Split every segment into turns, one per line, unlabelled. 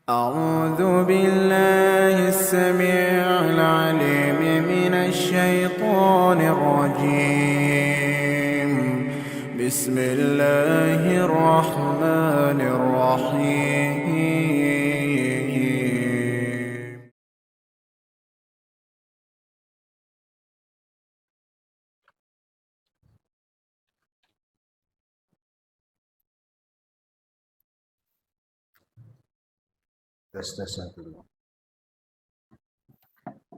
أعوذ بالله السميع العليم من الشيطان الرجيم. بسم الله الرحمن الرحيم.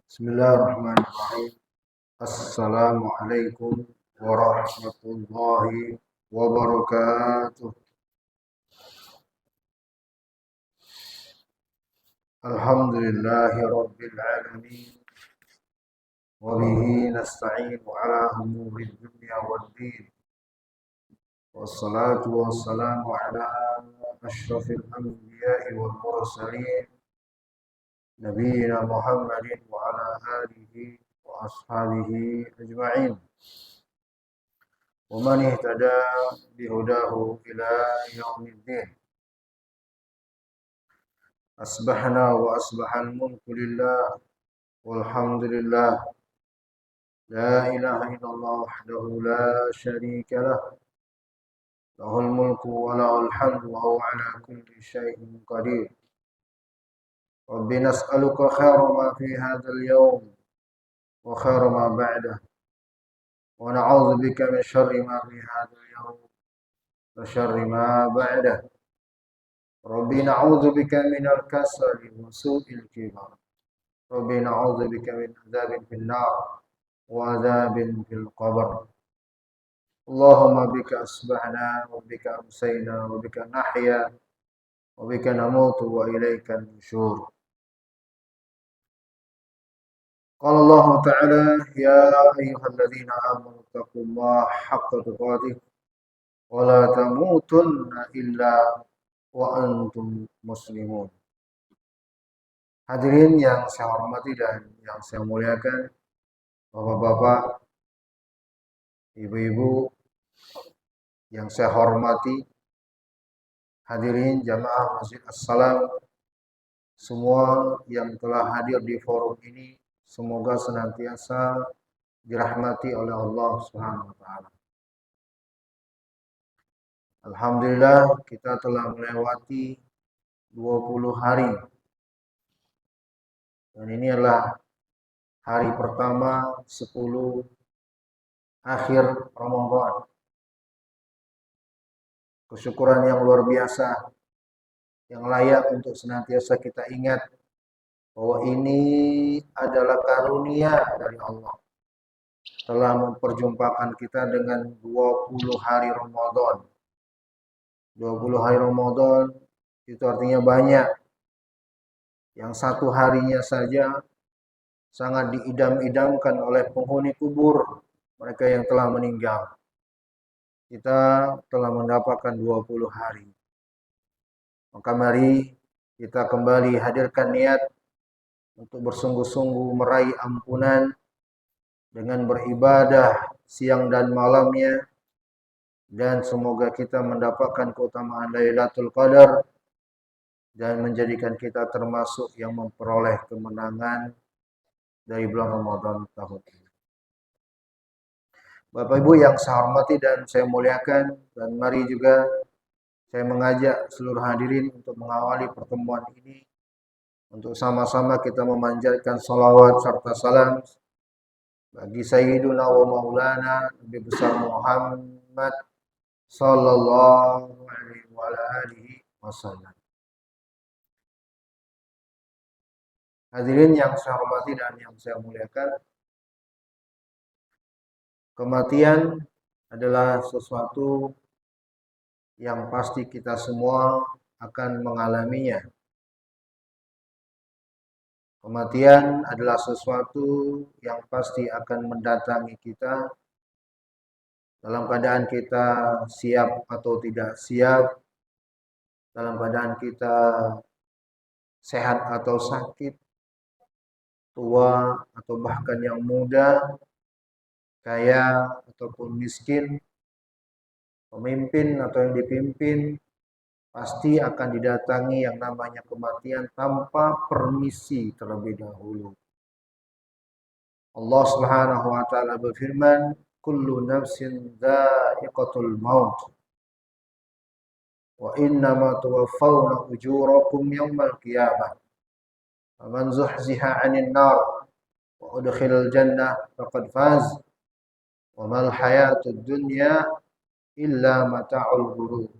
Bismillahirrahmanirrahim. Assalamualaikum warahmatullahi wabarakatuh. Alhamdulillahi rabbil alamin. Wa bihi nasta'inu ala umuri dunya waddin. Wassalatu wassalamu ala asyrafil anbiya'i wal mursalin. Nabiyyina Muhammadin wa ala alihi wa ashabihi ajma'in. Wa man ihtada bihudahu ila yaumiddin. Asbahna wa asbahal mulku lillah walhamdulillah. La ilaha illallah wahdahu la syarika lah. Lahul mulku wa lahul hamdu wa huwa ala kulli syai'in qadir. Rabbi nas'aluka khaira ma fi hadzal yawm wa khaira ma ba'dah. Wa na'udzu bika min syarri ma fi hadzal yawm wa syarri ma ba'dah. Rabbi na'udzu bika minal kasali wa su'il kibar. Rabbi na'udzu bika min adzabin fil nar wa adzabin fil qabr. Allahumma bika asbahna wa bika amsayna wa bika nahya wa bika namutu wa ilaika nusyur. Qala Allah Ta'ala ya ayyuhalladzina amanu taqullaha haqqa tuqatih wa la tamutunna illa wa antum muslimun. Hadirin yang saya hormati dan yang saya muliakan, Bapak-bapak, Ibu-ibu yang saya hormati, hadirin jamaah Masjid As-Salam, semua yang telah hadir di forum ini, semoga senantiasa dirahmati oleh Allah Subhanahu wa taala. Alhamdulillah kita telah melewati 20 hari. Dan ini adalah hari pertama 10 akhir Ramadan. Kesyukuran yang luar biasa yang layak untuk senantiasa kita ingat bahwa ini adalah karunia dari Allah. Telah memperjumpakan kita dengan 20 hari Ramadan. 20 hari Ramadan itu artinya banyak. Yang satu harinya saja sangat diidam-idamkan oleh penghuni kubur, mereka yang telah meninggal. Kita telah mendapatkan 20 hari. Maka mari kita kembali hadirkan niat untuk bersungguh-sungguh meraih ampunan dengan beribadah siang dan malamnya, dan semoga kita mendapatkan keutamaan Lailatul Qadar dan menjadikan kita termasuk yang memperoleh kemenangan dari bulan Ramadan tahun ini. Bapak Ibu yang saya hormati dan saya muliakan, dan mari juga saya mengajak seluruh hadirin untuk mengawali pertemuan ini untuk sama-sama kita memanjatkan salawat serta salam bagi Sayyiduna wa Maulana Nabi besar Muhammad sallallahu alaihi wasallam. Hadirin yang saya hormati dan yang saya muliakan, kematian adalah sesuatu yang pasti kita semua akan mengalaminya. Kematian adalah sesuatu yang pasti akan mendatangi kita dalam keadaan kita siap atau tidak siap, dalam keadaan kita sehat atau sakit, tua atau bahkan yang muda, kaya ataupun miskin, pemimpin atau yang dipimpin, pasti akan didatangi yang namanya kematian tanpa permisi terlebih dahulu. Allah Subhanahu wa taala berfirman, "Kullu nafsin dha'iqatul maut wa innama tuwaffawna ujurakum yawmal qiyamah. Faman zuhziha 'anil nar wa udkhilal jannah faqad faz wa mal hayatud dunya illa mata'ul ghurur."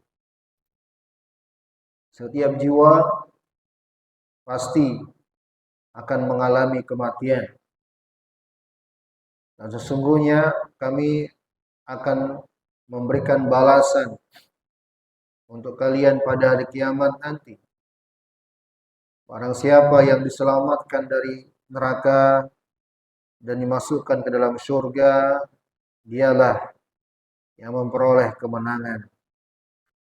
Setiap jiwa pasti akan mengalami kematian. Dan sesungguhnya kami akan memberikan balasan untuk kalian pada hari kiamat nanti. Barang siapa yang diselamatkan dari neraka dan dimasukkan ke dalam surga, dialah yang memperoleh kemenangan.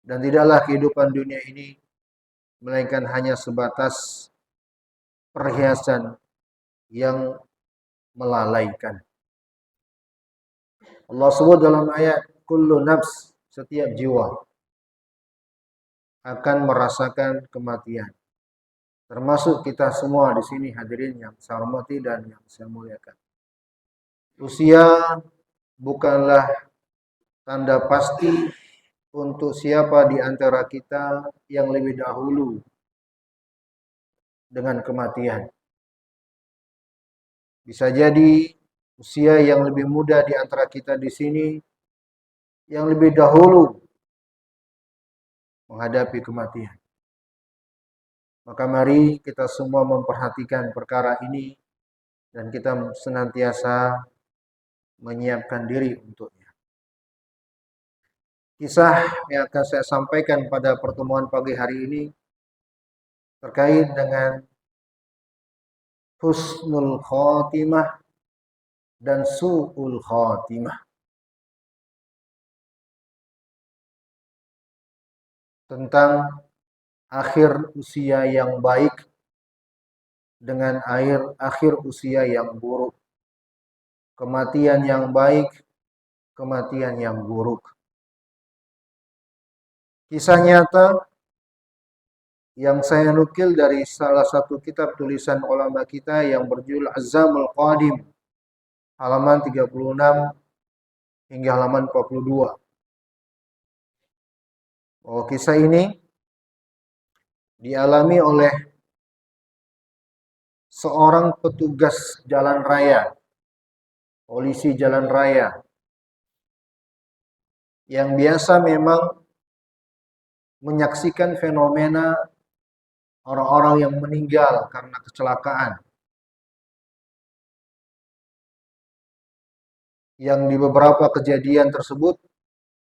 Dan tidaklah kehidupan dunia ini melainkan hanya sebatas perhiasan yang melalaikan. Allah sebut dalam ayat, kullu nafs, setiap jiwa akan merasakan kematian. Termasuk kita semua di sini hadirin yang saya hormati dan yang saya muliakan. Usia bukanlah tanda pasti untuk siapa di antara kita yang lebih dahulu dengan kematian. Bisa jadi usia yang lebih muda di antara kita di sini yang lebih dahulu menghadapi kematian. Maka mari kita semua memperhatikan perkara ini dan kita senantiasa menyiapkan diri untuknya. Kisah yang akan saya sampaikan pada pertemuan pagi hari ini terkait dengan husnul khotimah dan su'ul khotimah. Tentang akhir usia yang baik dengan akhir usia yang buruk. Kematian yang baik, kematian yang buruk. Kisah nyata yang saya nukil dari salah satu kitab tulisan ulama kita yang berjudul Azzamul Qadim, halaman 36 hingga halaman 42. Bahwa kisah ini dialami oleh seorang petugas jalan raya, polisi jalan raya, yang biasa memang menyaksikan fenomena orang-orang yang meninggal karena kecelakaan. Yang di beberapa kejadian tersebut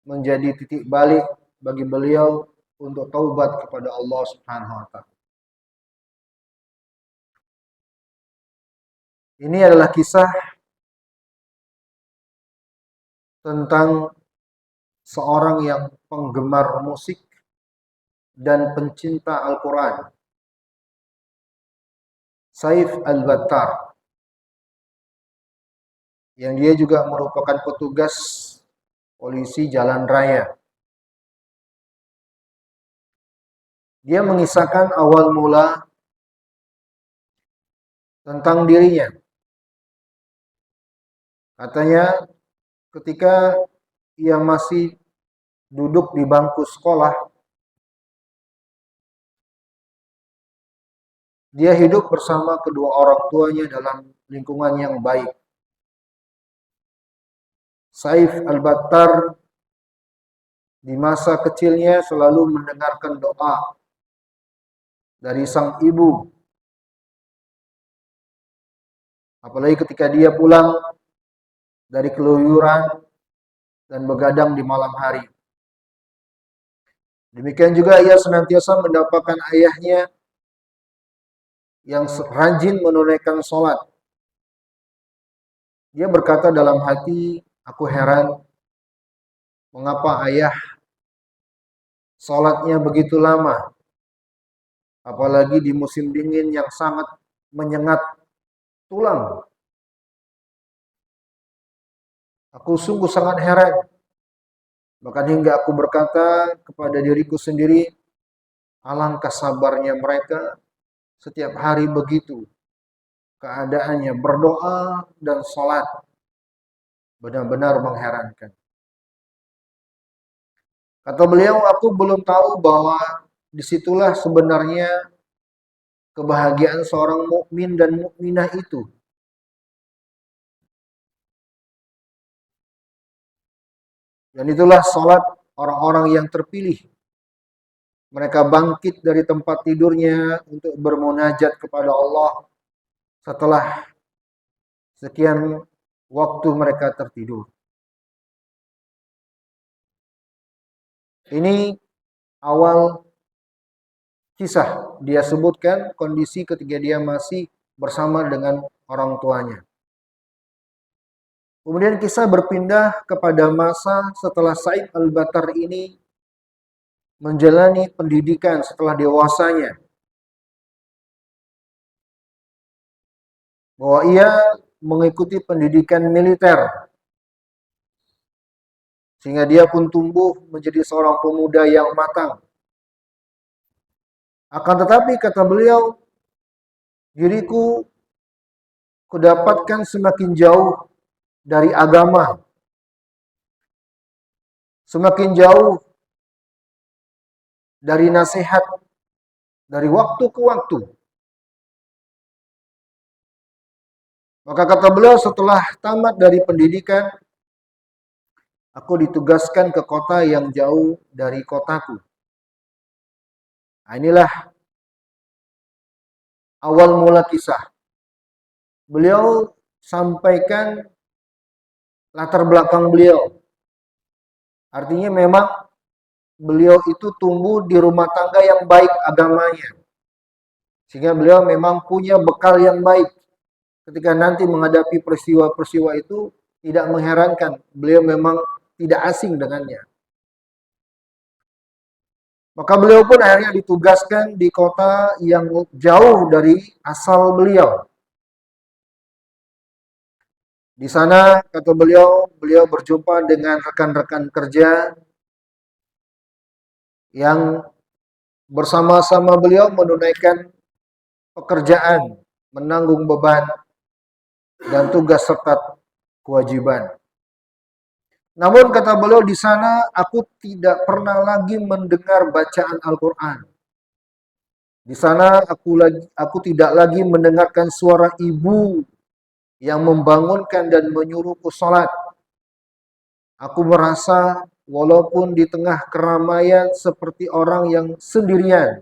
menjadi titik balik bagi beliau untuk taubat kepada Allah Subhanahu wa taala. Ini adalah kisah tentang seorang yang penggemar musik dan pencinta Al-Quran, Saif Al-Battar, yang dia juga merupakan petugas polisi jalan raya. Dia mengisahkan awal mula tentang dirinya. Katanya ketika ia masih duduk di bangku sekolah, dia hidup bersama kedua orang tuanya dalam lingkungan yang baik. Saif Al-Battar di masa kecilnya selalu mendengarkan doa dari sang ibu. Apalagi ketika dia pulang dari keluyuran dan begadang di malam hari. Demikian juga ia senantiasa mendapatkan ayahnya yang rajin menunaikan sholat. Dia berkata dalam hati, aku heran mengapa ayah sholatnya begitu lama. Apalagi di musim dingin yang sangat menyengat tulang. Aku sungguh sangat heran. Bahkan hingga aku berkata kepada diriku sendiri, Alangkah sabarnya mereka setiap hari begitu. Keadaannya berdoa dan sholat. Benar-benar mengherankan. Kata beliau, aku belum tahu bahwa disitulah sebenarnya kebahagiaan seorang mukmin dan mukminah itu. Dan itulah sholat orang-orang yang terpilih. Mereka bangkit dari tempat tidurnya untuk bermunajat kepada Allah setelah sekian waktu mereka tertidur. Ini awal kisah. Dia sebutkan kondisi ketika dia masih bersama dengan orang tuanya. Kemudian kisah berpindah kepada masa setelah Said Al-Batar ini menjalani pendidikan setelah dewasanya. Bahwa ia mengikuti pendidikan militer. Sehingga dia pun tumbuh menjadi seorang pemuda yang matang. Akan tetapi kata beliau, diriku kudapatkan semakin jauh dari agama. Semakin jauh dari nasihat dari waktu ke waktu. Maka kata beliau setelah tamat dari pendidikan, aku ditugaskan ke kota yang jauh dari kotaku. Nah, inilah awal mula kisah. Beliau sampaikan latar belakang beliau. Artinya memang beliau itu tumbuh di rumah tangga yang baik agamanya. Sehingga beliau memang punya bekal yang baik. Ketika nanti menghadapi peristiwa-peristiwa itu tidak mengherankan. Beliau memang tidak asing dengannya. Maka beliau pun akhirnya ditugaskan di kota yang jauh dari asal beliau. Di sana, kata beliau, beliau berjumpa dengan rekan-rekan kerja yang bersama-sama beliau menunaikan pekerjaan, menanggung beban dan tugas serta kewajiban. Namun kata beliau di sana aku tidak pernah lagi mendengar bacaan Al-Quran. Di sana aku tidak lagi mendengarkan suara ibu yang membangunkan dan menyuruhku sholat. Aku merasa walaupun di tengah keramaian seperti orang yang sendirian,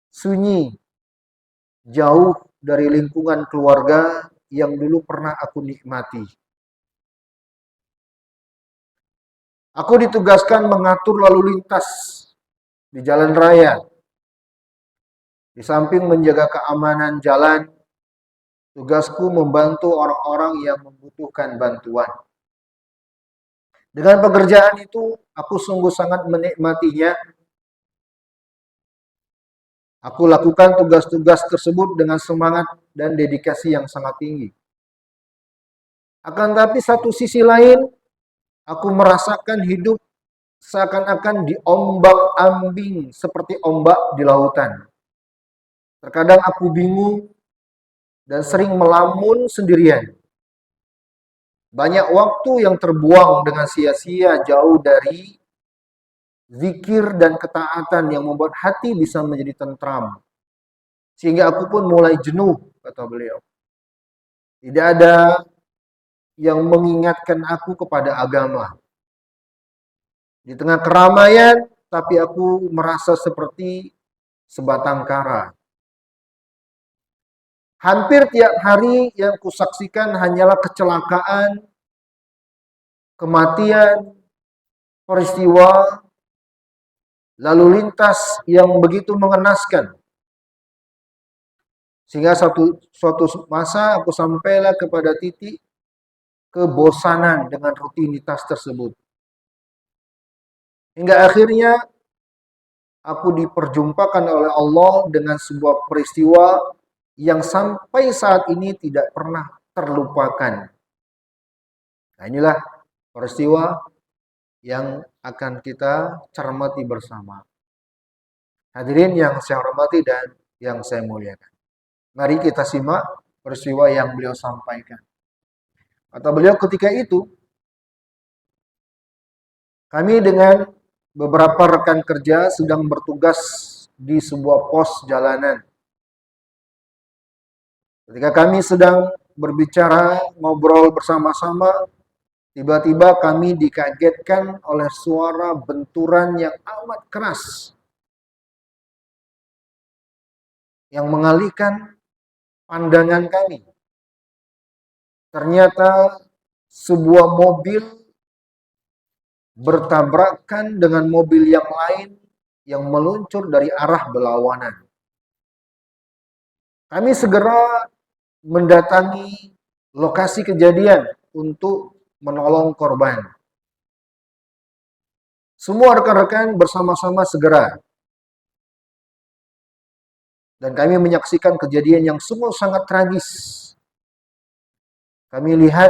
sunyi, jauh dari lingkungan keluarga yang dulu pernah aku nikmati. Aku ditugaskan mengatur lalu lintas di jalan raya. Di samping menjaga keamanan jalan, tugasku membantu orang-orang yang membutuhkan bantuan. Dengan pekerjaan itu, aku sungguh sangat menikmatinya. Aku lakukan tugas-tugas tersebut dengan semangat dan dedikasi yang sangat tinggi. Akan tapi satu sisi lain, aku merasakan hidup seakan-akan diombang-ambing seperti ombak di lautan. Terkadang aku bingung dan sering melamun sendirian. Banyak waktu yang terbuang dengan sia-sia jauh dari zikir dan ketaatan yang membuat hati bisa menjadi tentram. Sehingga aku pun mulai jenuh, kata beliau. Tidak ada yang mengingatkan aku kepada agama. Di tengah keramaian, tapi aku merasa seperti sebatang kara. Hampir tiap hari yang kusaksikan hanyalah kecelakaan, kematian, peristiwa, lalu lintas yang begitu mengenaskan. Sehingga suatu masa aku sampailah kepada titik kebosanan dengan rutinitas tersebut. Hingga akhirnya aku diperjumpakan oleh Allah dengan sebuah peristiwa yang sampai saat ini tidak pernah terlupakan. Nah, inilah peristiwa yang akan kita cermati bersama. Hadirin yang saya hormati dan yang saya muliakan. Mari kita simak peristiwa yang beliau sampaikan. Kata beliau ketika itu, kami dengan beberapa rekan kerja sedang bertugas di sebuah pos jalanan. Ketika kami sedang berbicara, ngobrol bersama-sama, tiba-tiba kami dikagetkan oleh suara benturan yang amat keras yang mengalihkan pandangan kami. Ternyata sebuah mobil bertabrakan dengan mobil yang lain yang meluncur dari arah berlawanan. Kami segera mendatangi lokasi kejadian untuk menolong korban. Semua rekan-rekan bersama-sama segera. Dan kami menyaksikan kejadian yang sungguh sangat tragis. Kami lihat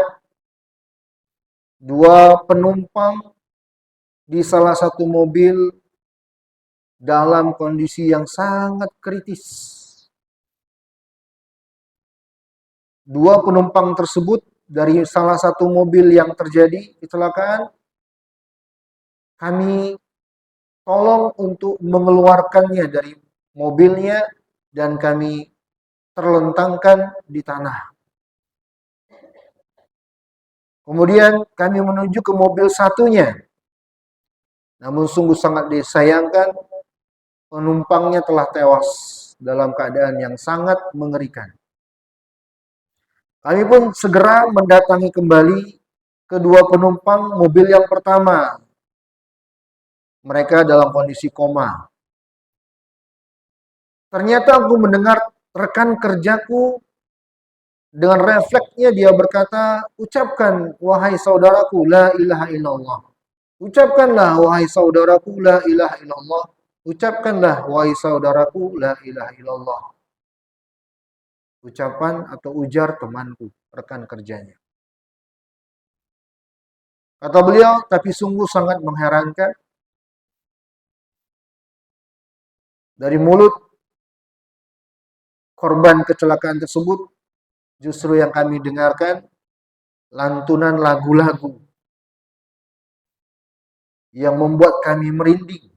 dua penumpang di salah satu mobil dalam kondisi yang sangat kritis. Dua penumpang tersebut dari salah satu mobil yang terjadi kecelakaan, kami tolong untuk mengeluarkannya dari mobilnya dan kami terlentangkan di tanah. Kemudian kami menuju ke mobil satunya. Namun sungguh sangat disayangkan, penumpangnya telah tewas dalam keadaan yang sangat mengerikan. Kami pun segera mendatangi kembali kedua penumpang mobil yang pertama. Mereka dalam kondisi koma. Ternyata aku mendengar rekan kerjaku dengan refleksnya dia berkata, ucapkan wahai saudaraku la ilaha illallah. Ucapkanlah wahai saudaraku la ilaha illallah. Ucapkanlah wahai saudaraku la ilaha illallah. Ucapan atau ujar temanku, rekan kerjanya. Kata beliau, tapi sungguh sangat mengherankan. Dari mulut korban kecelakaan tersebut, justru yang kami dengarkan lantunan lagu-lagu yang membuat kami merinding.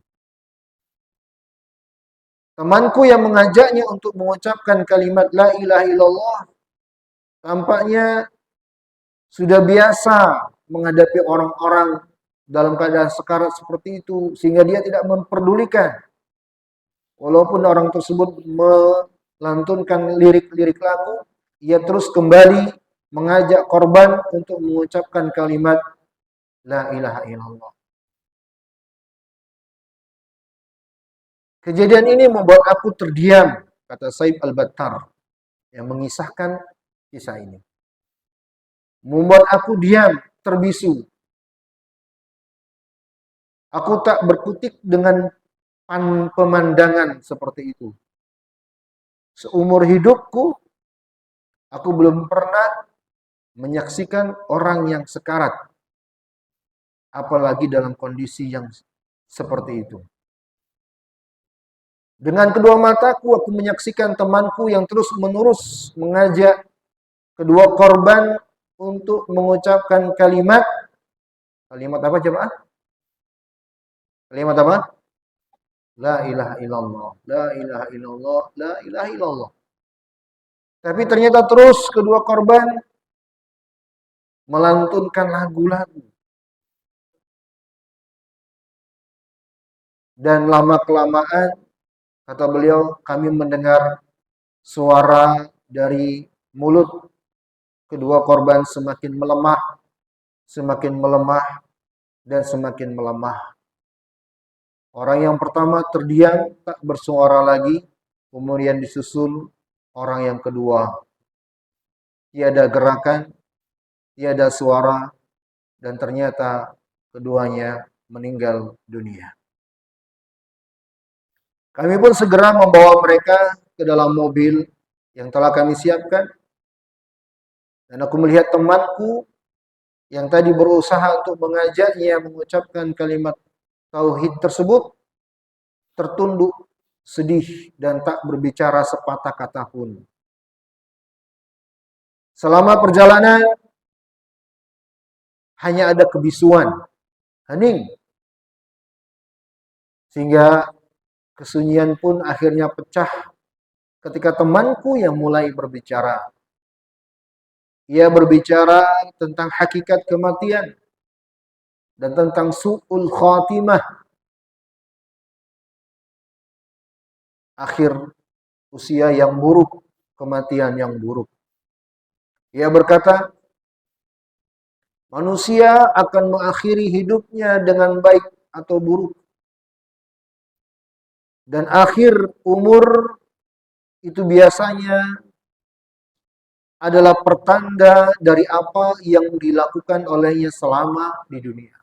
Temanku yang mengajaknya untuk mengucapkan kalimat la ilaha illallah tampaknya sudah biasa menghadapi orang-orang dalam keadaan sekarat seperti itu, sehingga dia tidak memperdulikan. Walaupun orang tersebut melantunkan lirik-lirik lagu, ia terus kembali mengajak korban untuk mengucapkan kalimat la ilaha illallah. Kejadian ini membuat aku terdiam, kata Saib Al-Battar yang mengisahkan kisah ini. Membuat aku diam, terbisu. Aku tak berkutik dengan pemandangan seperti itu. Seumur hidupku, aku belum pernah menyaksikan orang yang sekarat, apalagi dalam kondisi yang seperti itu. Dengan kedua mataku, aku menyaksikan temanku yang terus-menerus mengajak kedua korban untuk mengucapkan kalimat apa jemaah? Kalimat apa? La ilaha illallah, la ilaha illallah, la ilaha illallah. Tapi ternyata terus kedua korban melantunkan lagu-lagu. Dan lama-kelamaan, kata beliau, kami mendengar suara dari mulut kedua korban semakin melemah, dan semakin melemah. Orang yang pertama terdiam, tak bersuara lagi, kemudian disusul orang yang kedua. Tiada gerakan, tiada suara, dan ternyata keduanya meninggal dunia. Kami pun segera membawa mereka ke dalam mobil yang telah kami siapkan. Dan aku melihat temanku yang tadi berusaha untuk mengajaknya mengucapkan kalimat tauhid tersebut tertunduk sedih, dan tak berbicara sepatah kata pun. Selama perjalanan hanya ada kebisuan, hening, sehingga kesunyian pun akhirnya pecah ketika temanku yang mulai berbicara. Ia berbicara tentang hakikat kematian dan tentang su'ul khatimah, akhir usia yang buruk, kematian yang buruk. Ia berkata, manusia akan mengakhiri hidupnya dengan baik atau buruk. Dan akhir umur itu biasanya adalah pertanda dari apa yang dilakukan olehnya selama di dunia.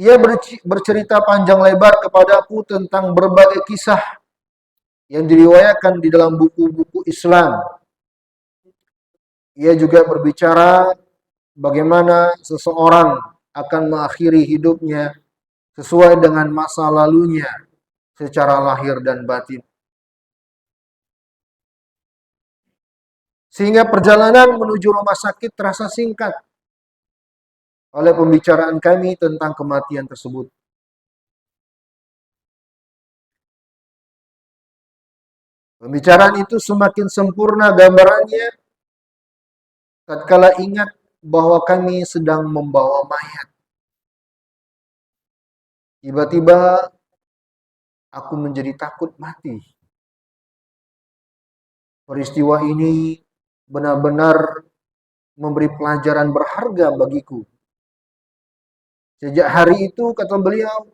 Ia bercerita panjang lebar kepadaku tentang berbagai kisah yang diriwayatkan di dalam buku-buku Islam. Ia juga berbicara bagaimana seseorang akan mengakhiri hidupnya sesuai dengan masa lalunya secara lahir dan batin. Sehingga perjalanan menuju rumah sakit terasa singkat oleh pembicaraan kami tentang kematian tersebut. Pembicaraan itu semakin sempurna gambarannya tatkala ingat bahwa kami sedang membawa mayat. Tiba-tiba aku menjadi takut mati. Peristiwa ini benar-benar memberi pelajaran berharga bagiku. Sejak hari itu, kata beliau,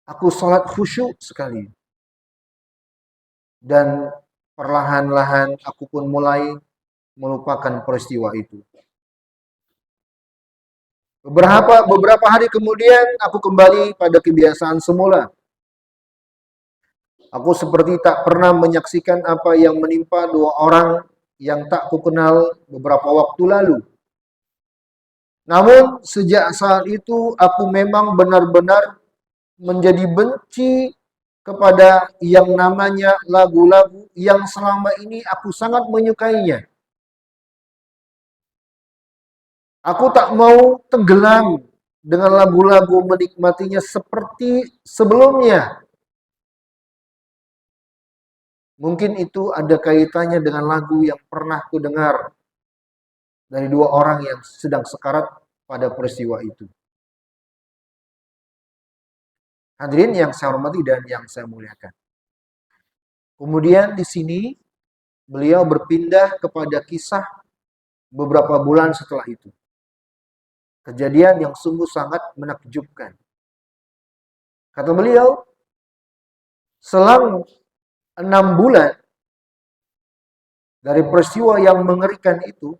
aku sholat khusyuk sekali. Dan perlahan-lahan aku pun mulai melupakan peristiwa itu. Beberapa hari kemudian aku kembali pada kebiasaan semula. Aku seperti tak pernah menyaksikan apa yang menimpa dua orang yang tak kukenal beberapa waktu lalu. Namun sejak saat itu aku memang benar-benar menjadi benci kepada yang namanya lagu-lagu yang selama ini aku sangat menyukainya. Aku tak mau tenggelam dengan lagu-lagu menikmatinya seperti sebelumnya. Mungkin itu ada kaitannya dengan lagu yang pernah ku dengar dari dua orang yang sedang sekarat pada peristiwa itu. Hadirin yang saya hormati dan yang saya muliakan. Kemudian di sini beliau berpindah kepada kisah beberapa bulan setelah itu. Kejadian yang sungguh sangat menakjubkan. Kata beliau, selang 6 bulan dari peristiwa yang mengerikan itu,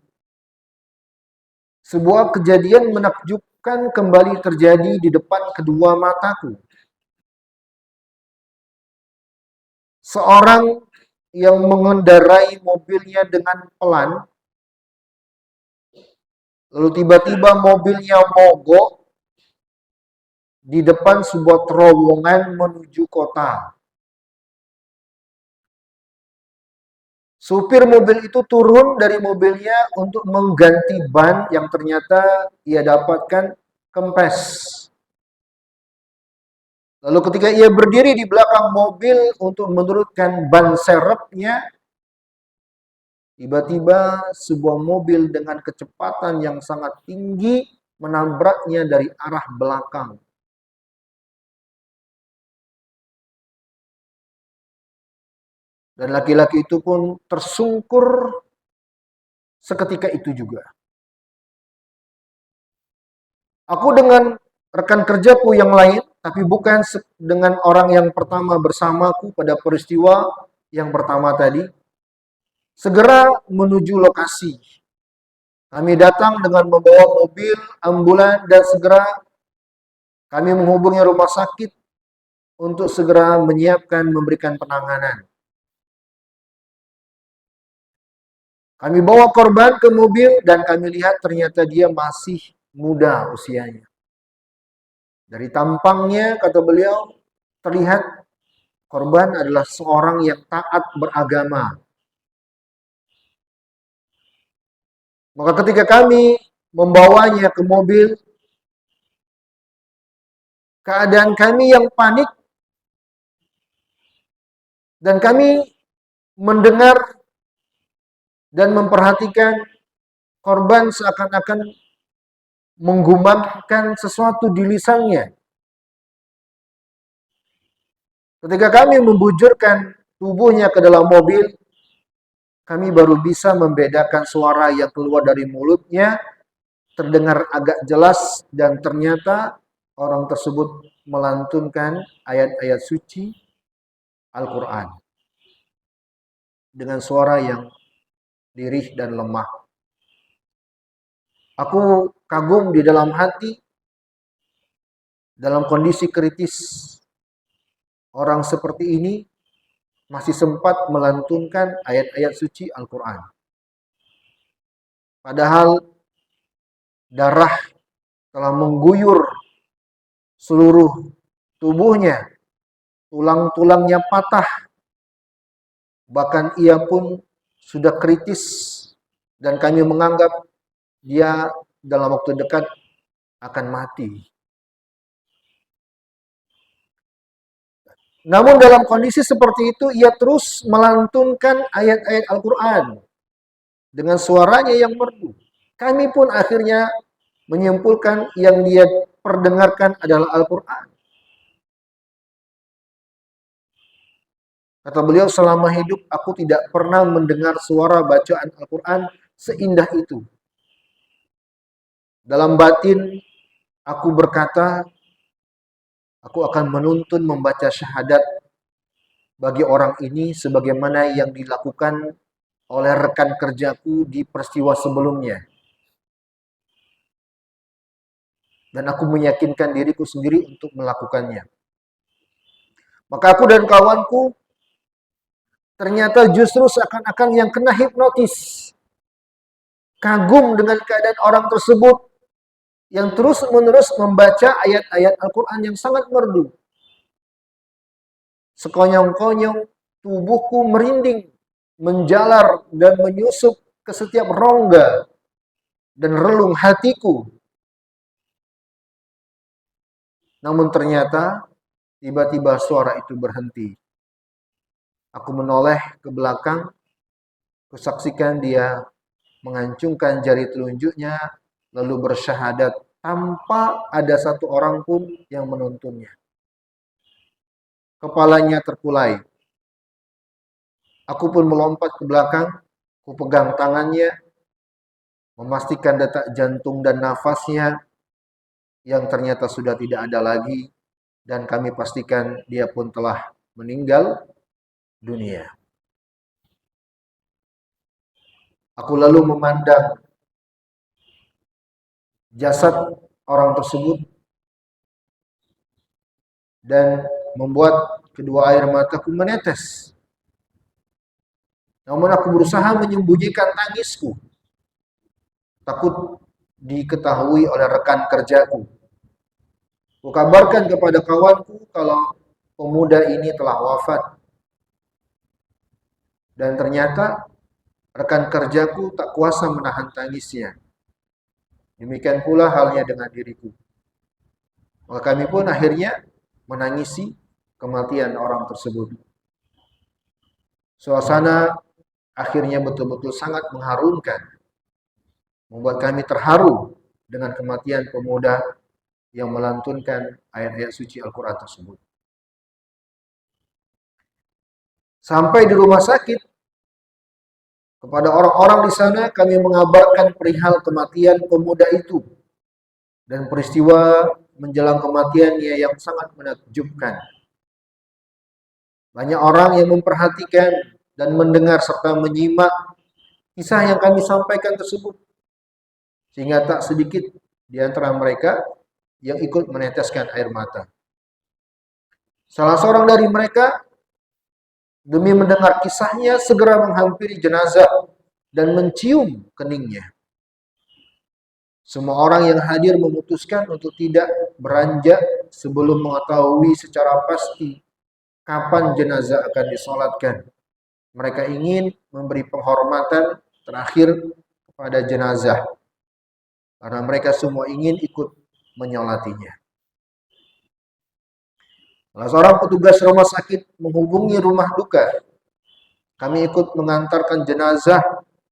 sebuah kejadian menakjubkan kembali terjadi di depan kedua mataku. Seorang yang mengendarai mobilnya dengan pelan, lalu tiba-tiba mobilnya mogok di depan sebuah terowongan menuju kota. Supir mobil itu turun dari mobilnya untuk mengganti ban yang ternyata ia dapatkan kempes. Lalu ketika ia berdiri di belakang mobil untuk menurunkan ban serepnya, tiba-tiba sebuah mobil dengan kecepatan yang sangat tinggi menabraknya dari arah belakang. Dan laki-laki itu pun tersungkur seketika itu juga. Aku dengan rekan kerjaku yang lain, tapi bukan dengan orang yang pertama bersamaku pada peristiwa yang pertama tadi, segera menuju lokasi. Kami datang dengan membawa mobil, ambulan, dan segera kami menghubungi rumah sakit untuk segera menyiapkan memberikan penanganan. Kami bawa korban ke mobil dan kami lihat ternyata dia masih muda usianya. Dari tampangnya, kata beliau, terlihat korban adalah seorang yang taat beragama. Maka ketika kami membawanya ke mobil, keadaan kami yang panik, dan kami mendengar dan memperhatikan korban seakan-akan menggumamkan sesuatu di lisannya. Ketika kami membujurkan tubuhnya ke dalam mobil, kami baru bisa membedakan suara yang keluar dari mulutnya, terdengar agak jelas, dan ternyata orang tersebut melantunkan ayat-ayat suci Al-Quran dengan suara yang lirih dan lemah. Aku kagum di dalam hati, dalam kondisi kritis, orang seperti ini masih sempat melantunkan ayat-ayat suci Al-Quran. Padahal darah telah mengguyur seluruh tubuhnya, tulang-tulangnya patah, bahkan ia pun sudah kritis, dan kami menganggap dia dalam waktu dekat akan mati. Namun dalam kondisi seperti itu, ia terus melantunkan ayat-ayat Al-Quran dengan suaranya yang merdu. Kami pun akhirnya menyimpulkan yang dia perdengarkan adalah Al-Quran. Kata beliau, selama hidup aku tidak pernah mendengar suara bacaan Al-Quran seindah itu. Dalam batin aku berkata, aku akan menuntun membaca syahadat bagi orang ini sebagaimana yang dilakukan oleh rekan kerjaku di peristiwa sebelumnya. Dan aku meyakinkan diriku sendiri untuk melakukannya. Maka aku dan kawanku ternyata justru seakan-akan yang kena hipnotis. Kagum dengan keadaan orang tersebut yang terus-menerus membaca ayat-ayat Al-Quran yang sangat merdu. Sekonyong-konyong tubuhku merinding, menjalar dan menyusup ke setiap rongga dan relung hatiku. Namun ternyata tiba-tiba suara itu berhenti. Aku menoleh ke belakang, kusaksikan dia mengancungkan jari telunjuknya lalu bersyahadat tanpa ada satu orang pun yang menuntunnya. Kepalanya terkulai. Aku pun melompat ke belakang, ku pegang tangannya, memastikan detak jantung dan nafasnya yang ternyata sudah tidak ada lagi, dan kami pastikan dia pun telah meninggal dunia. Aku lalu memandang jasad orang tersebut dan membuat kedua air mataku menetes. Namun aku berusaha menyembunyikan tangisku, takut diketahui oleh rekan kerjaku. Kukabarkan kepada kawanku kalau pemuda ini telah wafat. Dan ternyata rekan kerjaku tak kuasa menahan tangisnya. Demikian pula halnya dengan diriku. Maka kami pun akhirnya menangisi kematian orang tersebut. Suasana akhirnya betul-betul sangat mengharumkan, membuat kami terharu dengan kematian pemuda yang melantunkan ayat-ayat suci Al-Quran tersebut. Sampai di rumah sakit, kepada orang-orang di sana kami mengabarkan perihal kematian pemuda itu dan peristiwa menjelang kematiannya yang sangat menakjubkan. Banyak orang yang memperhatikan dan mendengar serta menyimak kisah yang kami sampaikan tersebut, sehingga tak sedikit di antara mereka yang ikut meneteskan air mata. Salah seorang dari mereka, demi mendengar kisahnya, segera menghampiri jenazah dan mencium keningnya. Semua orang yang hadir memutuskan untuk tidak beranjak sebelum mengetahui secara pasti kapan jenazah akan disolatkan. Mereka ingin memberi penghormatan terakhir kepada jenazah karena mereka semua ingin ikut menyolatinya. Salah seorang petugas rumah sakit menghubungi rumah duka. Kami ikut mengantarkan jenazah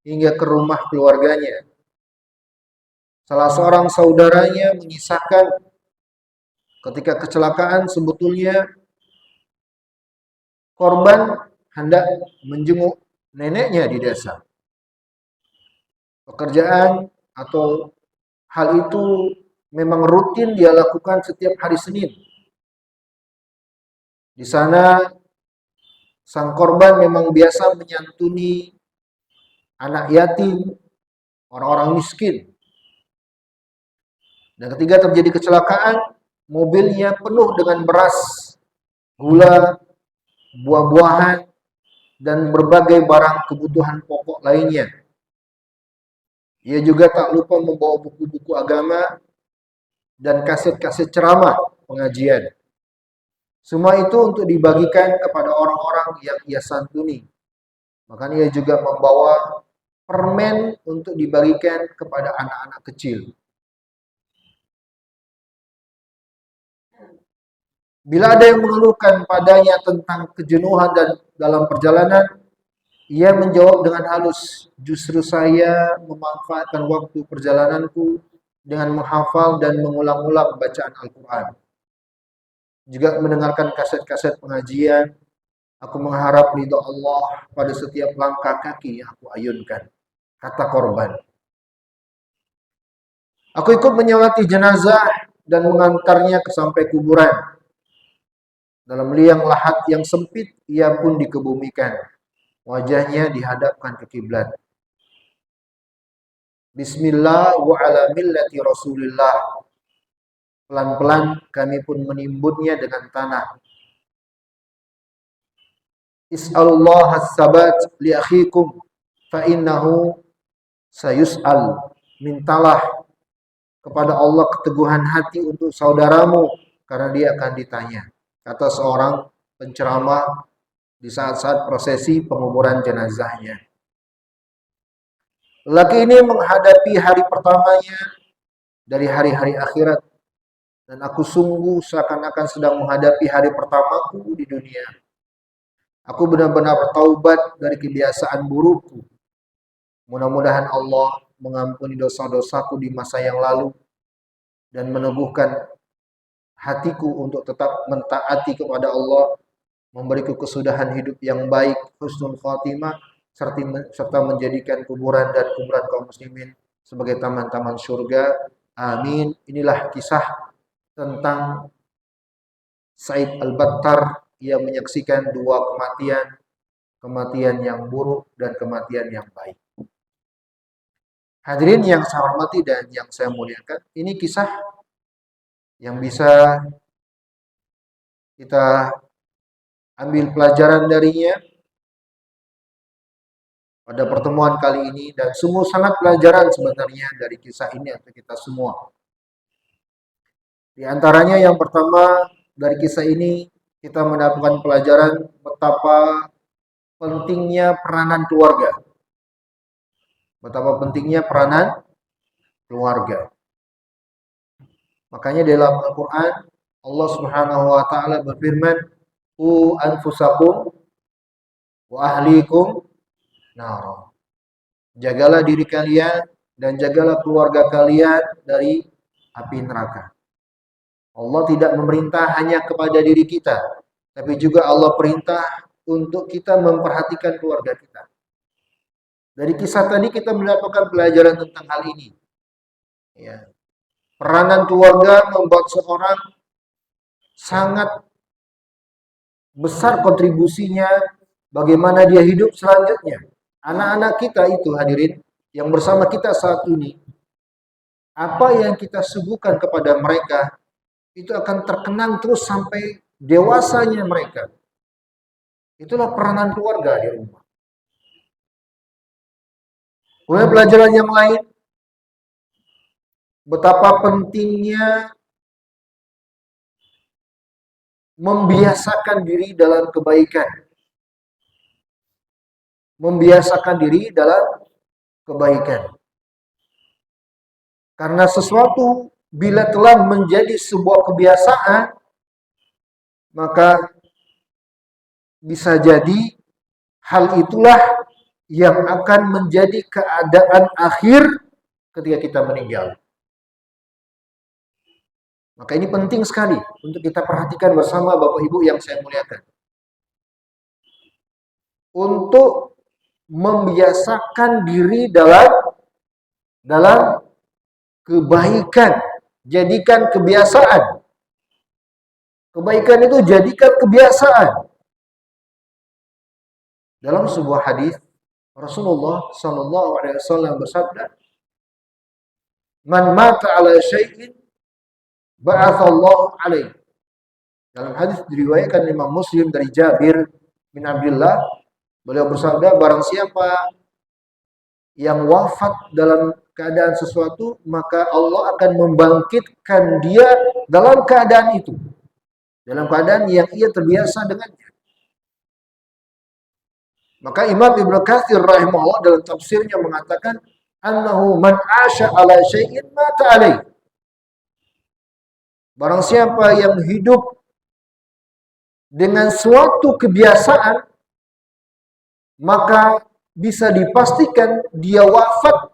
hingga ke rumah keluarganya. Salah seorang saudaranya mengisahkan ketika kecelakaan sebetulnya korban hendak menjenguk neneknya di desa. Pekerjaan atau hal itu memang rutin dia lakukan setiap hari Senin. Di sana sang korban memang biasa menyantuni anak yatim, orang-orang miskin. Dan ketika terjadi kecelakaan, mobilnya penuh dengan beras, gula, buah-buahan, dan berbagai barang kebutuhan pokok lainnya. Ia juga tak lupa membawa buku-buku agama dan kaset-kaset ceramah pengajian. Semua itu untuk dibagikan kepada orang-orang yang ia santuni. Makanya ia juga membawa permen untuk dibagikan kepada anak-anak kecil. Bila ada yang mengeluhkan padanya tentang kejenuhan dan dalam perjalanan, ia menjawab dengan halus, justru saya memanfaatkan waktu perjalananku dengan menghafal dan mengulang-ulang bacaan Al-Quran. Juga mendengarkan kaset-kaset pengajian, aku mengharap ridha Allah pada setiap langkah kaki yang aku ayunkan, kata korban. Aku ikut menyolati jenazah dan mengantarnya ke sampai kuburan. Dalam liang lahat yang sempit, ia pun dikebumikan. Wajahnya dihadapkan ke kiblat. Bismillah wa ala millati Rasulillah. Pelan-pelan kami pun menimbunnya dengan tanah. Is'alullah as-sabat li akhikum fa innahu sayus'al. Mintalah kepada Allah keteguhan hati untuk saudaramu karena dia akan ditanya. Kata seorang penceramah di saat-saat prosesi penguburan jenazahnya. Lelaki ini menghadapi hari pertamanya dari hari-hari akhirat. Dan aku sungguh seakan-akan sedang menghadapi hari pertamaku di dunia. Aku benar-benar bertaubat dari kebiasaan burukku. Mudah-mudahan Allah mengampuni dosa-dosaku di masa yang lalu dan meneguhkan hatiku untuk tetap mentaati kepada Allah, memberiku kesudahan hidup yang baik, husnul khatimah, serta menjadikan kuburan dan kuburan kaum muslimin sebagai taman-taman surga. Amin. Inilah kisah tentang Said Al-Battar yang menyaksikan dua kematian yang buruk dan kematian yang baik. Hadirin yang saya hormati dan yang saya muliakan, ini kisah yang bisa kita ambil pelajaran darinya pada pertemuan kali ini, dan sungguh sangat pelajaran sebenarnya dari kisah ini untuk kita semua. Di antaranya yang pertama dari kisah ini kita mendapatkan pelajaran betapa pentingnya peranan keluarga. Betapa pentingnya peranan keluarga. Makanya dalam Al-Quran Allah Subhanahu wa taala berfirman, "Qu anfusakum wa ahlikum nar." Jagalah diri kalian dan jagalah keluarga kalian dari api neraka. Allah tidak memerintah hanya kepada diri kita, tapi juga Allah perintah untuk kita memperhatikan keluarga kita. Dari kisah tadi kita mendapatkan pelajaran tentang hal ini. Ya. Peranan keluarga membuat seorang sangat besar kontribusinya bagaimana dia hidup selanjutnya. Anak-anak kita itu hadirin yang bersama kita saat ini, apa yang kita suguhkan kepada mereka itu akan terkenang terus sampai dewasanya mereka. Itulah peranan keluarga di rumah. Kemudian pelajaran yang lain, betapa pentingnya membiasakan diri dalam kebaikan. Membiasakan diri dalam kebaikan. Karena sesuatu bila telah menjadi sebuah kebiasaan, maka bisa jadi hal itulah yang akan menjadi keadaan akhir ketika kita meninggal. Maka ini penting sekali untuk kita perhatikan bersama Bapak Ibu yang saya muliakan. Untuk membiasakan diri dalam kebaikan. Jadikan kebiasaan. Kebaikan itu jadikan kebiasaan. Dalam sebuah hadis Rasulullah sallallahu alaihi wasallam bersabda, "Man mata ala syai'in ba'atsallahu alaihi." Dalam hadis diriwayatkan Imam Muslim dari Jabir bin Abdullah, beliau bersabda, barang siapa yang wafat dalam keadaan sesuatu, maka Allah akan membangkitkan dia dalam keadaan itu. Dalam keadaan yang ia terbiasa dengannya. Maka Imam Ibnu Katsir rahimahullah dalam tafsirnya mengatakan, annahu man asya ala syai'in mata alaih. Barang siapa yang hidup dengan suatu kebiasaan, maka bisa dipastikan dia wafat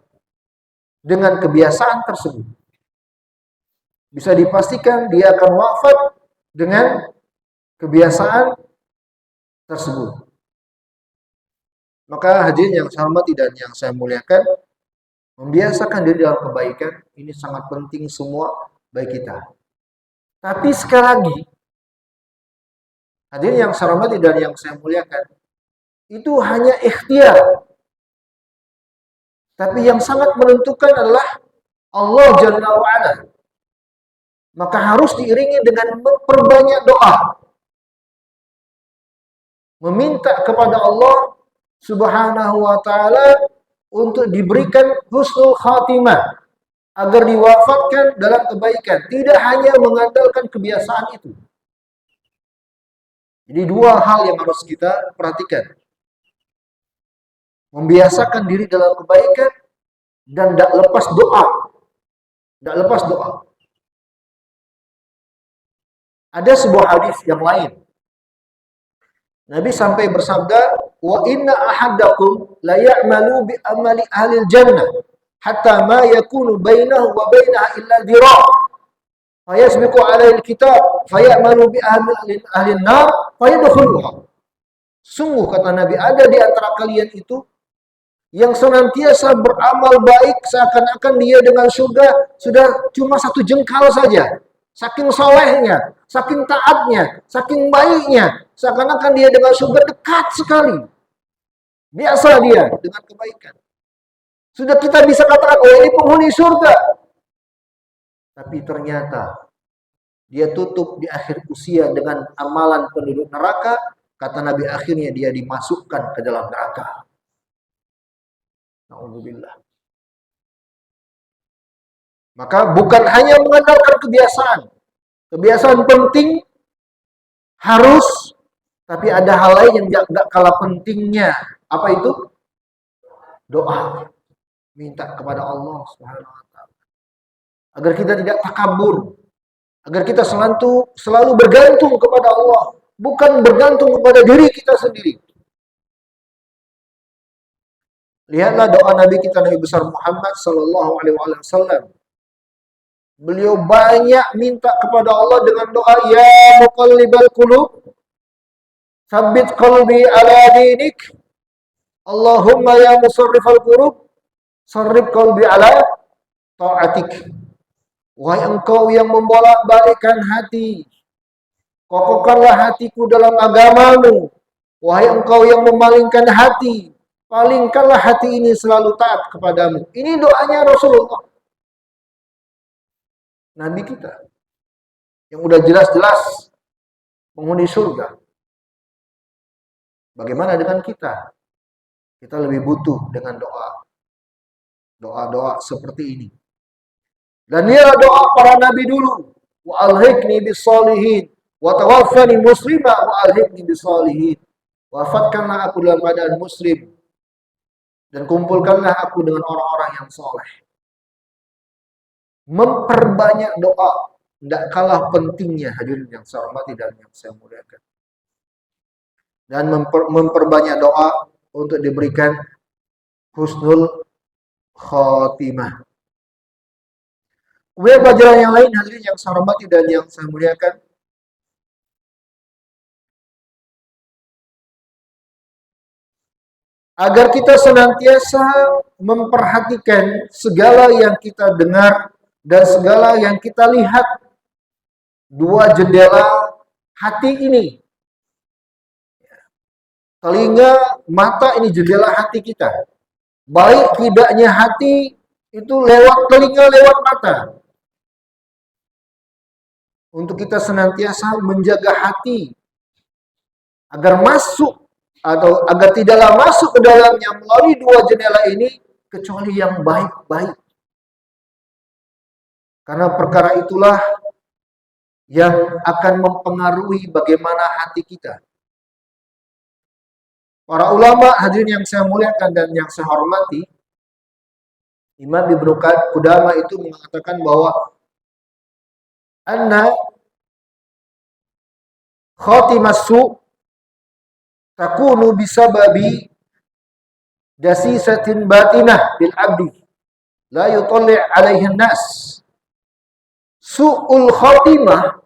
dengan kebiasaan tersebut. Bisa dipastikan dia akan wafat dengan kebiasaan tersebut. Maka hadirin yang saya hormati dan yang saya muliakan, membiasakan diri dalam kebaikan ini sangat penting semua bagi kita. Tapi sekali lagi, hadirin yang saya hormati dan yang saya muliakan, itu hanya ikhtiar. Tapi yang sangat menentukan adalah Allah Jalla wa'ala. Maka harus diiringi dengan memperbanyak doa. Meminta kepada Allah Subhanahu wa ta'ala untuk diberikan husnul khatimah, agar diwafatkan dalam kebaikan, tidak hanya mengandalkan kebiasaan itu. Jadi dua hal yang harus kita perhatikan. Membiasakan diri dalam kebaikan dan tidak lepas doa. Tidak lepas doa. Ada sebuah hadis yang lain. Nabi sampai bersabda, wa inna ahadakum la ya'malu bi amali ahli jannah hatta ma yakunu bainahu wa bainaha illa dhira' fa yasbiqu 'alaihi al-kitab fa ya'malu bi ahli an-nar fa yadkhuluha. Sungguh kata Nabi, ada di antara kalian itu yang senantiasa beramal baik seakan-akan dia dengan surga sudah cuma satu jengkal saja. Saking solehnya, saking taatnya, saking baiknya, seakan-akan dia dengan surga dekat sekali. Biasa dia dengan kebaikan. Sudah kita bisa katakan, oh ini penghuni surga. Tapi ternyata dia tutup di akhir usia dengan amalan penduduk neraka. Kata Nabi, akhirnya dia dimasukkan ke dalam neraka. Na'udzubillah. Maka bukan hanya mengandalkan kebiasaan. Kebiasaan penting harus, tapi ada hal lain yang gak kalah pentingnya. Apa itu? Doa. Minta kepada Allah Subhanahu wa ta'ala. Agar kita tidak takabur. Agar kita selalu bergantung kepada Allah. Bukan bergantung kepada diri kita sendiri. Lihatlah doa Nabi kita, Nabi besar Muhammad sallallahu alaihi wasallam. Beliau banyak minta kepada Allah dengan doa, ya muqallibal qulub, tsabbit qalbi ala dinik. Allahumma ya musarrifal qulub, sarrif qalbi ala ta'atik. Wahai engkau yang membolak-balikkan hati, kokohkanlah hatiku dalam agamamu. Wahai engkau yang memalingkan hati, palingkanlah hati ini selalu taat kepadamu. Ini doanya Rasulullah, Nabi kita, yang udah jelas-jelas penghuni surga. Bagaimana dengan kita? Kita lebih butuh dengan doa. Doa-doa seperti ini. Dan inilah doa para nabi dulu. Wa alhiqni bis solihin. Wa tawaffani muslima wa alhiqni bisalihin. Wafatkanlah aku dalam keadaan muslim dan kumpulkanlah aku dengan orang-orang yang soleh. Memperbanyak doa tidak kalah pentingnya, hadirin yang saya hormati dan yang saya muliakan. Dan memperbanyak doa untuk diberikan husnul khotimah. Kemudian pelajaran yang lain, hadirin yang saya hormati dan yang saya muliakan, agar kita senantiasa memperhatikan segala yang kita dengar dan segala yang kita lihat. Dua jendela hati ini, telinga, mata ini jendela hati kita. Baik tidaknya hati itu lewat telinga, lewat mata. Untuk kita senantiasa menjaga hati agar masuk atau agar tidaklah masuk ke dalamnya melalui dua jendela ini kecuali yang baik-baik. Karena perkara itulah yang akan mempengaruhi bagaimana hati kita. Para ulama, hadirin yang saya muliakan dan yang saya hormati, Imam Ibnu Qudamah itu mengatakan bahwa anna khatimasu takunu bisababi dasisatin batinah bil abdi la yutalli' alaihi nas. Su'ul khatimah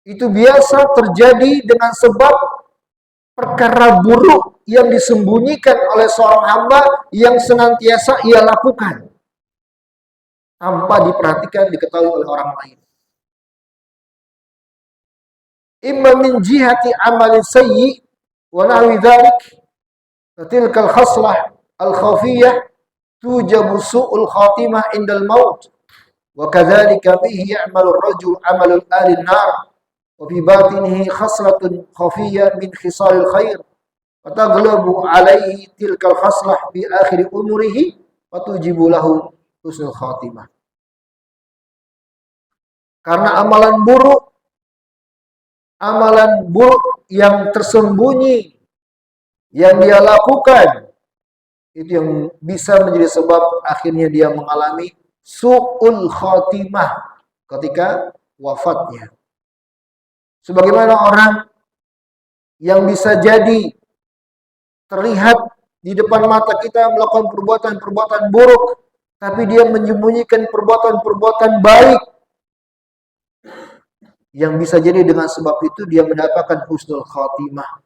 itu biasa terjadi dengan sebab perkara buruk yang disembunyikan oleh seorang hamba yang senantiasa ia lakukan tanpa diperhatikan, diketahui oleh orang lain. Imma min jihati amali sayyi wa nahwi dzalik, tilkal khaslah al-khafiyah tujabu su'ul khatimah indal maut, wa kadzalika bihi ya'malu ar-rajul 'amalul ahli an-nar wa fi batinihi khaslatun khafiyah min khisalil khair wa taghlabu 'alaihi tilkal khaslah fi akhir umrihi wa tujibu lahu husnul khatimah. Karena amalan buruk yang tersembunyi yang dia lakukan itu yang bisa menjadi sebab akhirnya dia mengalami su'ul khatimah ketika wafatnya. Sebagaimana orang yang bisa jadi terlihat di depan mata kita melakukan perbuatan-perbuatan buruk, tapi dia menyembunyikan perbuatan-perbuatan baik, yang bisa jadi dengan sebab itu dia mendapatkan husnul khatimah.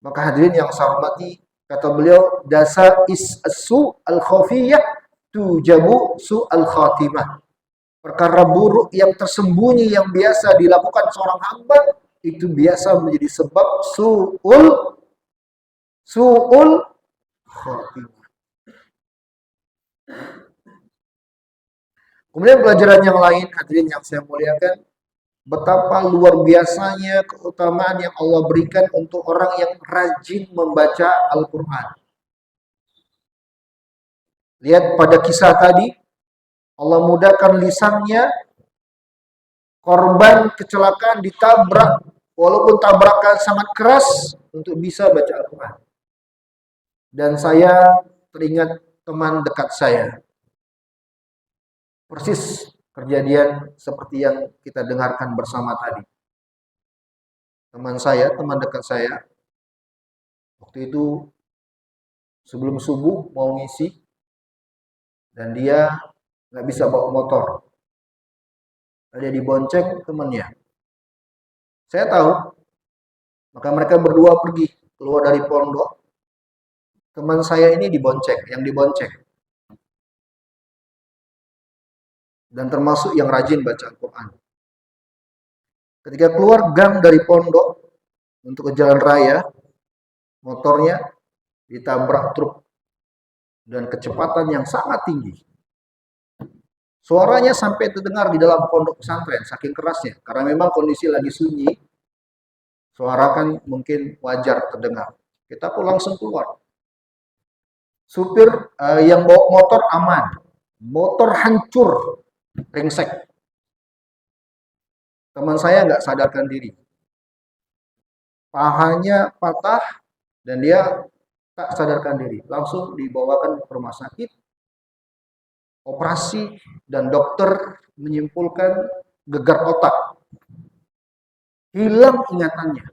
Maka hadirin yang saya hormati, kata beliau, dasa is-su al-khafiyah tujabu su al-khatimah. Perkara buruk yang tersembunyi yang biasa dilakukan seorang hamba itu biasa menjadi sebab su'ul khatimah. Kemudian pelajaran yang lain, hadirin yang saya muliakan, betapa luar biasanya keutamaan yang Allah berikan untuk orang yang rajin membaca Al-Quran. Lihat pada kisah tadi, Allah mudahkan lisannya, korban kecelakaan ditabrak, walaupun tabrakan sangat keras untuk bisa baca Al-Quran. Dan saya teringat teman dekat saya. Persis kejadian seperti yang kita dengarkan bersama tadi. Teman dekat saya, waktu itu sebelum subuh mau ngisi, dan dia nggak bisa bawa motor. Dia dibonceng temannya. Saya tahu, maka mereka berdua pergi keluar dari pondok. Teman saya ini yang dibonceng. Dan termasuk yang rajin baca Al-Quran. Ketika keluar gang dari pondok untuk ke jalan raya, motornya ditabrak truk dan kecepatan yang sangat tinggi. Suaranya sampai terdengar di dalam pondok pesantren, saking kerasnya. Karena memang kondisi lagi sunyi, suara kan mungkin wajar terdengar. Kita pun langsung keluar. Supir yang bawa motor aman, motor hancur. ringsek. Teman saya nggak sadarkan diri, pahanya patah dan dia tak sadarkan diri, langsung dibawakan ke rumah sakit, operasi, dan dokter menyimpulkan gegar otak, hilang ingatannya.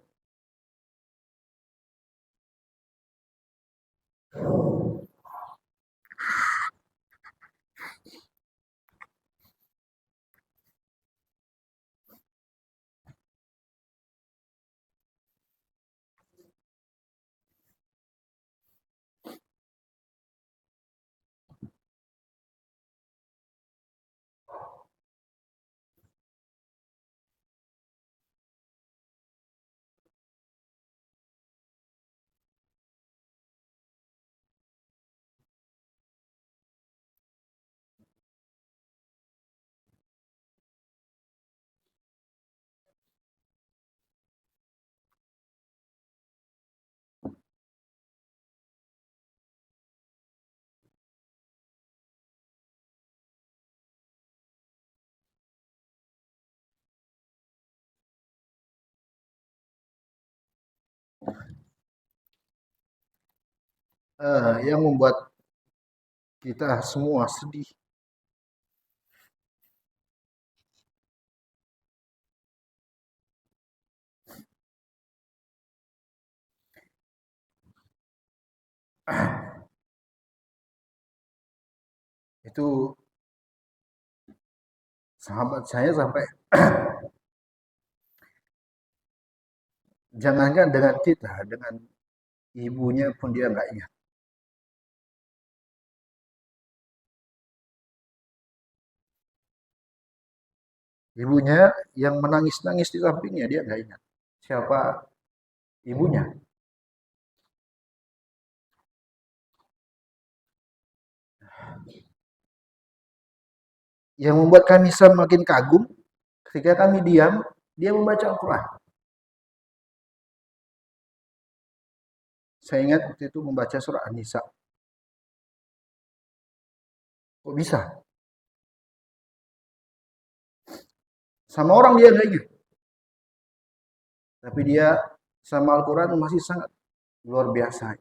Yang membuat kita semua sedih. Itu sahabat saya sampai jangankan dengan kita, dengan ibunya pun dia nggak ingat. Ibunya yang menangis-nangis di sampingnya dia nggak ingat siapa ibunya. Yang membuat kami semakin kagum ketika kami diam, dia membaca Al-Quran. Saya ingat waktu itu membaca surah An-Nisa. Kok bisa? Sama orang dia nggak ingat. Tapi dia sama Al-Quran masih sangat luar biasa.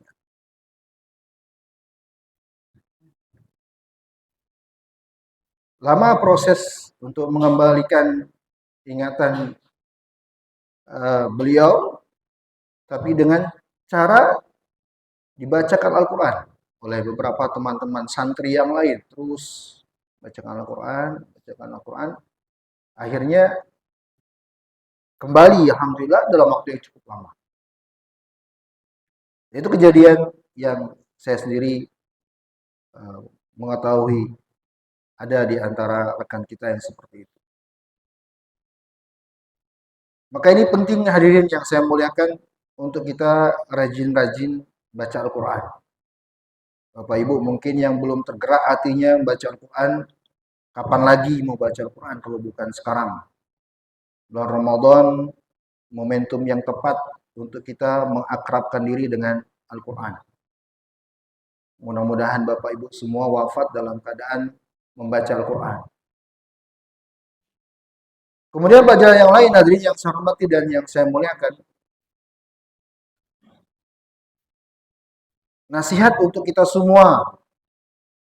Lama proses untuk mengembalikan ingatan beliau, tapi dengan cara dibacakan Al-Quran oleh beberapa teman-teman santri yang lain. Terus bacakan Al-Quran. Akhirnya kembali, alhamdulillah, dalam waktu yang cukup lama. Itu kejadian yang saya sendiri mengetahui ada di antara rekan kita yang seperti itu. Maka ini penting hadirin yang saya muliakan untuk kita rajin-rajin baca Al-Quran. Bapak Ibu mungkin yang belum tergerak hatinya membaca Al-Quran, kapan lagi mau baca Al-Quran kalau bukan sekarang? Bulan Ramadan, momentum yang tepat untuk kita mengakrabkan diri dengan Al-Quran. Mudah-mudahan Bapak Ibu semua wafat dalam keadaan membaca Al-Quran. Kemudian baca yang lain hadirin yang saya hormati dan yang saya muliakan. Nasihat untuk kita semua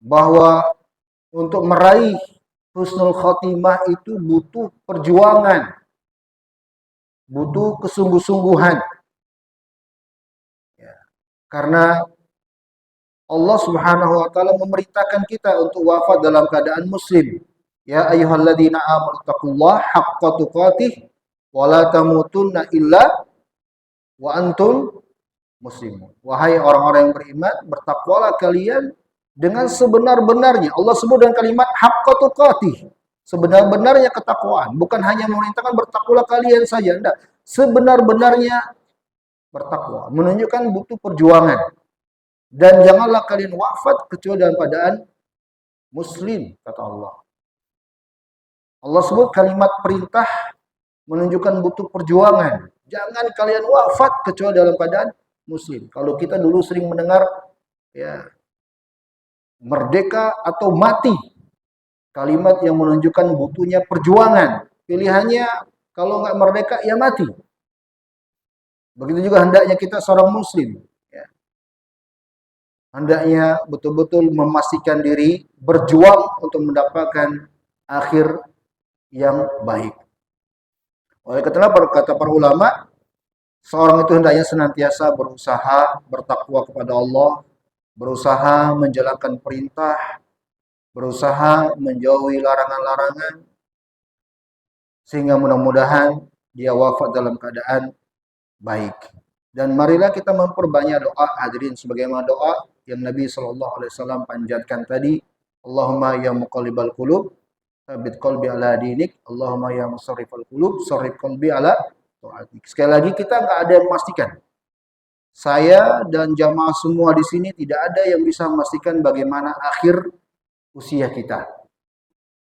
bahwa untuk meraih husnul khotimah itu butuh perjuangan, butuh kesungguh-sungguhan. Ya. Karena Allah Subhanahu wa taala memerintahkan kita untuk wafat dalam keadaan muslim. Ya ayyuhalladzina amanu taqullaha haqqa tuqatih wa la tamutunna illa wa antum muslimun. Wahai orang-orang yang beriman, bertakwalah kalian dengan sebenar-benarnya. Allah sebut dengan kalimat haqqa tuqatih. Sebenar-benarnya ketakwaan, bukan hanya memerintahkan bertakwalah kalian saja, enggak. Sebenar-benarnya bertakwa, menunjukkan butuh perjuangan. Dan janganlah kalian wafat kecuali dalam keadaan muslim, kata Allah. Allah sebut kalimat perintah menunjukkan butuh perjuangan. Jangan kalian wafat kecuali dalam keadaan muslim. Kalau kita dulu sering mendengar ya merdeka atau mati. Kalimat yang menunjukkan butuhnya perjuangan. Pilihannya kalau nggak merdeka ya mati. Begitu juga hendaknya kita seorang muslim. Ya. Hendaknya betul-betul memastikan diri berjuang untuk mendapatkan akhir yang baik. Oleh karena kata para ulama, seorang itu hendaknya senantiasa berusaha bertakwa kepada Allah, berusaha menjalankan perintah, berusaha menjauhi larangan-larangan, sehingga mudah-mudahan dia wafat dalam keadaan baik. Dan marilah kita memperbanyak doa, hadirin, sebagaimana doa yang Nabi SAW panjatkan tadi. Allahumma ya muqallibal qulub, tsabbit qalbi ala dinik. Allahumma ya musarrifal qulub, sarrif qalbi ala taatik. Sekali lagi, kita nggak ada yang memastikan. Saya dan jamaah semua di sini tidak ada yang bisa memastikan bagaimana akhir usia kita.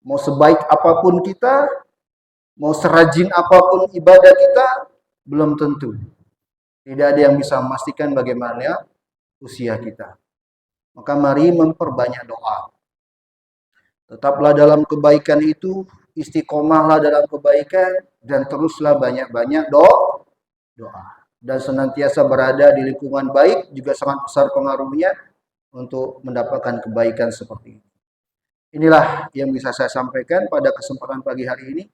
Mau sebaik apapun kita, mau serajin apapun ibadah kita, belum tentu. Tidak ada yang bisa memastikan bagaimana usia kita. Maka mari memperbanyak doa. Tetaplah dalam kebaikan itu, istiqomahlah dalam kebaikan, dan teruslah banyak-banyak doa. Dan senantiasa berada di lingkungan baik juga sangat besar pengaruhnya untuk mendapatkan kebaikan seperti ini. Inilah yang bisa saya sampaikan pada kesempatan pagi hari ini.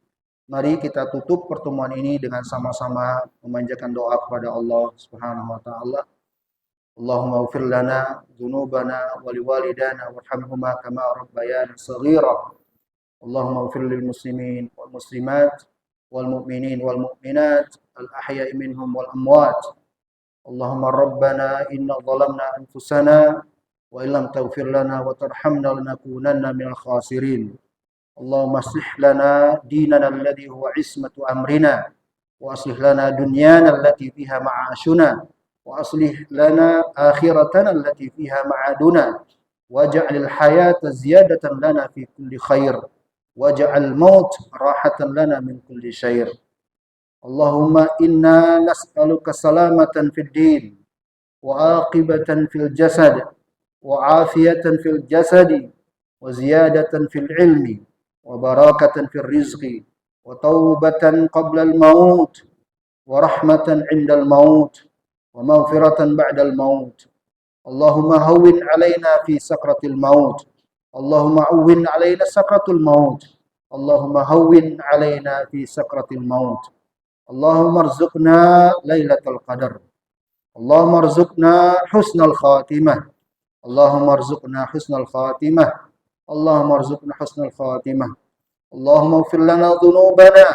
Mari kita tutup pertemuan ini dengan sama-sama memanjatkan doa kepada Allah Subhanahu wa taala. Allahumma ighfir lana dzunubana wa liwalidana warhamhuma kama rabbayana shaghira. Allahumma ighfir lil muslimin wal muslimat wal mu'minin wal mu'minat al ahya'i minhum wal amwat. Allahumma rabbana inna zalamna anfusana wa illam taghfir lana wa tarhamna lanakunanna minal khasirin. Allahumma aslih lana dinana alladhi huwa ismatu amrina wa aslih lana dunyana allati fiha ma'ashuna wa aslih lana akhiratana allati fiha ma'aduna waj'alil hayata ziyadatan lana fi kulli khair waj'al maut rahatan lana min kulli syarr. Allahumma inna nas'aluka salamatan fid din wa aqibatan fil jasad wa afiyatan fil jasadi wa ziyadatan fil ilmi وبركة في الرزق وتوبة قبل الموت ورحمة عند الموت ومغفرة بعد الموت. اللهم هون علينا في سكرة الموت. اللهم هون علينا سكرة الموت. اللهم هون علينا في سكرة الموت. اللهم ارزقنا ليلة القدر. اللهم ارزقنا حسن الخاتمة. اللهم ارزقنا حسن الخاتمة. اللهم ارزقنا حسن الخاتمة. اللهم اغفر لنا ذنوبنا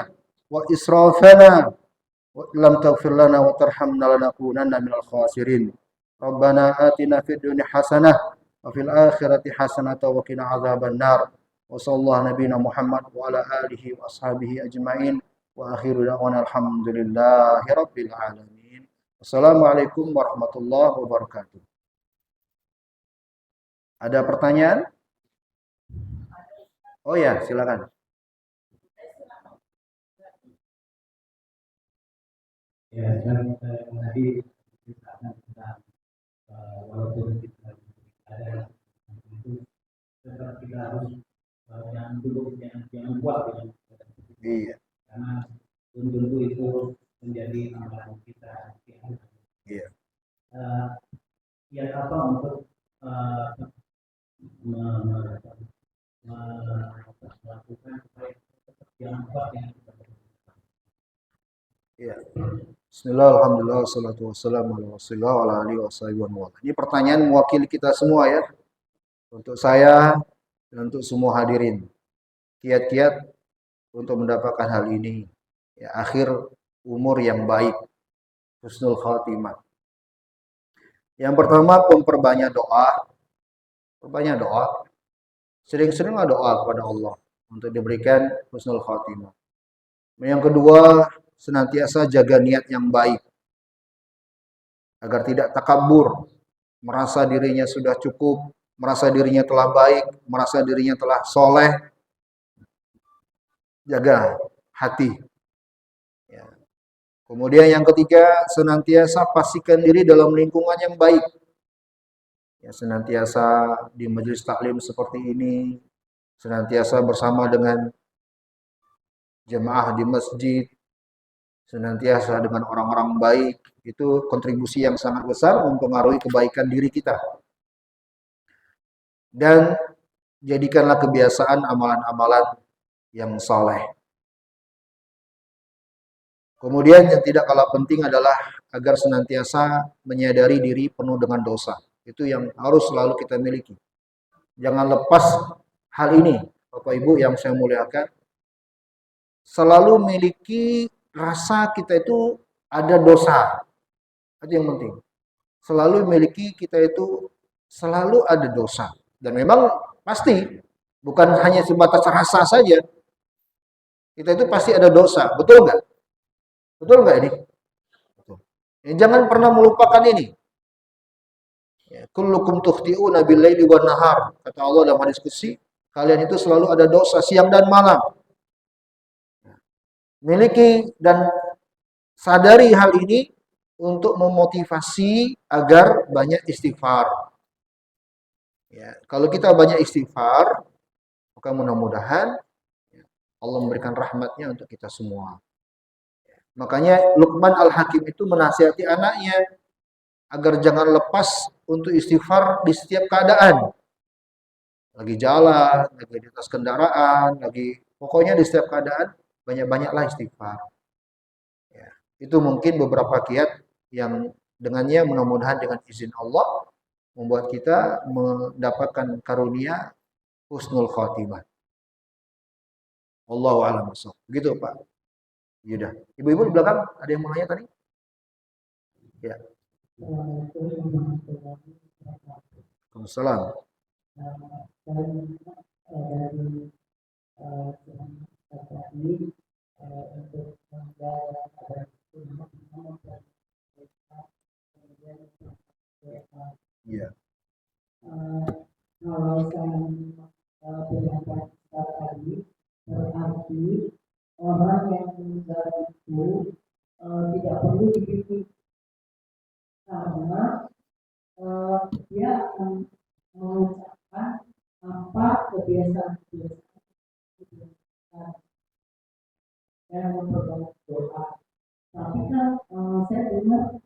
وإسرافنا وإن لم تغفر لنا وترحمنا لنكونن من الخاسرين. ربنا آتنا في الدنيا حسنة وفي الآخرة حسنة وقنا عذاب النار. وصلى الله نبينا محمد وعلى آله وأصحابه أجمعين وآخر دعوانا الحمد لله رب العالمين. Wassalamualaikum warahmatullahi wabarakatuh. Ada pertanyaan? Oh ya, silakan.
Ya, dan tadi kita walaupun kita ada itu tetap kita harus jangan dulu jangan buat ya.
Iya.
Karena tentu itu menjadi amalan kita.
Iya.
Ya apa untuk melakukan supaya tetap jangan buat yang
Iya. Bismillah, alhamdulillah, wassalatu wassalamu ala rasulillah wa ala alihi wa sahbihi wa man. Ini pertanyaan mewakili kita semua ya. Untuk saya dan untuk semua hadirin. Kiat-kiat untuk mendapatkan hal ini. Ya, akhir umur yang baik. Husnul khatimah. Yang pertama, memperbanyak doa. Perbanyak doa. Sering-seringlah doa kepada Allah untuk diberikan husnul khatimah. Yang kedua, senantiasa jaga niat yang baik agar tidak takabur, merasa dirinya sudah cukup, merasa dirinya telah baik, merasa dirinya telah soleh. Jaga hati ya. Kemudian yang ketiga, senantiasa pastikan diri dalam lingkungan yang baik. Ya, senantiasa di majelis taklim seperti ini, senantiasa bersama dengan jemaah di masjid, senantiasa dengan orang-orang baik, itu kontribusi yang sangat besar mempengaruhi kebaikan diri kita. Dan jadikanlah kebiasaan amalan-amalan yang saleh. Kemudian yang tidak kalah penting adalah agar senantiasa menyadari diri penuh dengan dosa. Itu yang harus selalu kita miliki. Jangan lepas hal ini, Bapak Ibu yang saya muliakan. Selalu miliki rasa kita itu ada dosa. Itu yang penting. Selalu miliki kita itu selalu ada dosa. Dan memang pasti, bukan hanya sebatas rasa saja. Kita itu pasti ada dosa. Betul nggak? Betul nggak ini? Betul. Jangan pernah melupakan ini. Kullukum tukhti'una bil-laili wan nahar. Kata Allah dalam hadis qudsi, kalian itu selalu ada dosa siang dan malam. Miliki dan sadari hal ini untuk memotivasi agar banyak istighfar. Ya, kalau kita banyak istighfar, maka mudah-mudahan Allah memberikan rahmatnya untuk kita semua. Makanya Luqman Al-Hakim itu menasihati anaknya agar jangan lepas untuk istighfar di setiap keadaan. Lagi jalan, lagi di atas kendaraan, pokoknya di setiap keadaan banyak-banyaklah istighfar. Ya, itu mungkin beberapa kiat yang dengannya mudah-mudahan dengan izin Allah membuat kita mendapatkan karunia husnul khotimah. Allahu a'lam bishawab. Begitu Pak Yuda. Ibu-ibu di belakang ada yang mau nanya tadi? Ya. Waalaikumsalam. Iya.
Kalau saya pendapat tadi berarti orang yang meninggal itu tidak perlu dibimbing karena dia akan mengucapkan apa kebiasaan dan memperbanyak doa. Tapi kan saya dengar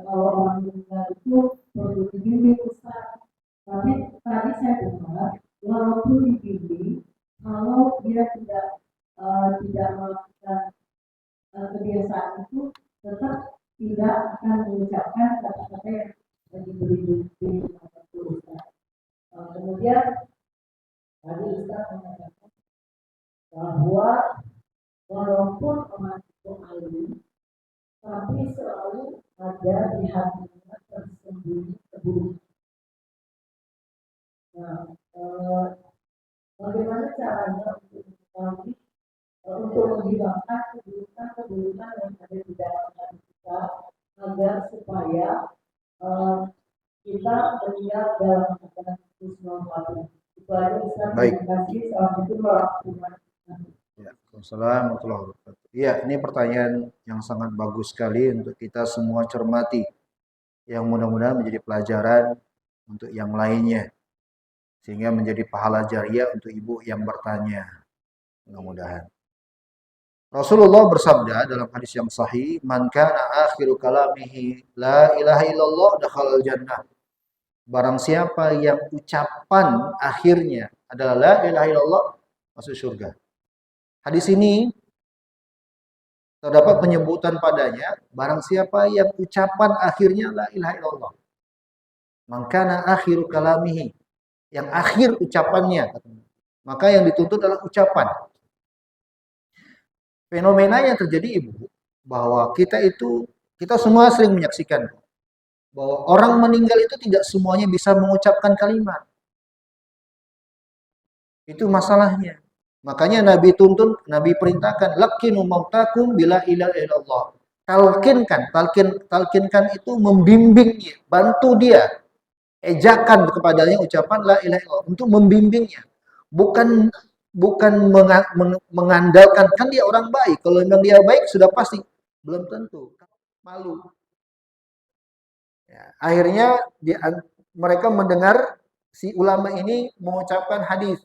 kalau orang meninggal itu perlu dibimbing Ustaz. Tapi tadi saya dengar walaupun dibimbing, kalau dia tidak melakukan kebiasaan itu, tetap tidak akan mengucapkan kata-kata yang diberi bimbing atau Ustaz. Kemudian tadi Ustaz mengatakan bahwa walaupun orang itu alim, tapi selalu ada di hatinya tersembunyi keburukan. Nah, bagaimana caranya untuk mengetahui untuk menghilangkan keburukan yang ada di dalam hati kita agar supaya kita meninggal dalam keadaan husnul khotimah. Itu aja Ustaz. Terima kasih. Assalamualaikum warahmatullahi wabarakatuh.
Assalamualaikum warahmatullahi wabarakatuh. Iya, ini pertanyaan yang sangat bagus sekali untuk kita semua cermati. Yang mudah-mudahan menjadi pelajaran untuk yang lainnya. Sehingga menjadi pahala jariah untuk ibu yang bertanya. Mudah-mudahan. Rasulullah bersabda dalam hadis yang sahih, "Man kana akhiru kalamihi la ilaha illallah dakhalal jannah." Barang siapa yang ucapan akhirnya adalah la ilaha illallah, masuk surga. Hadis ini terdapat penyebutan padanya, barang siapa yang ucapan akhirnya la ilaha illallah. Man kana akhiru kalamihi, yang akhir ucapannya, maka yang dituntut adalah ucapan. Fenomena yang terjadi ibu, bahwa kita semua sering menyaksikan bahwa orang meninggal itu tidak semuanya bisa mengucapkan kalimat. Itu masalahnya. Makanya Nabi perintahkan laqinu mautakum bila ilaha illallah. Talkinkan itu membimbingnya, bantu dia. Ejakan kepadanya ucapan la ilaha illallah untuk membimbingnya. Bukan mengandalkan, kan dia orang baik. Kalau memang dia baik sudah pasti, belum tentu. Malu. Ya, akhirnya mereka mendengar si ulama ini mengucapkan hadis,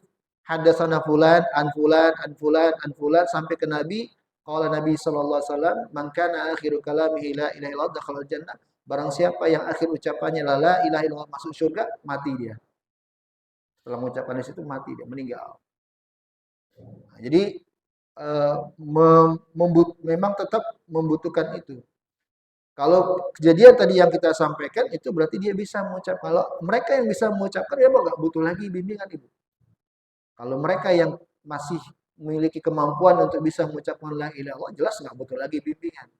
Hadatsana fulan an fulan an fulan an fulan sampai ke Nabi. Qala Nabi sallallahu alaihi wasallam, "Man kana akhiru kalamihi la ilaha illallah dakhala jannah." Barang siapa yang akhir ucapannya la ilaha illallah masuk surga, mati dia. Setelah mengucapkan di situ mati dia, meninggal. Nah, jadi memang tetap membutuhkan itu. Kalau kejadian tadi yang kita sampaikan itu berarti dia bisa mengucap. Kalau mereka yang bisa mengucapkan ya nggak butuh lagi bimbingan ibu. Kalau mereka yang masih memiliki kemampuan untuk bisa mengucapkan la ilaha illallah, jelas nggak butuh lagi bimbingan.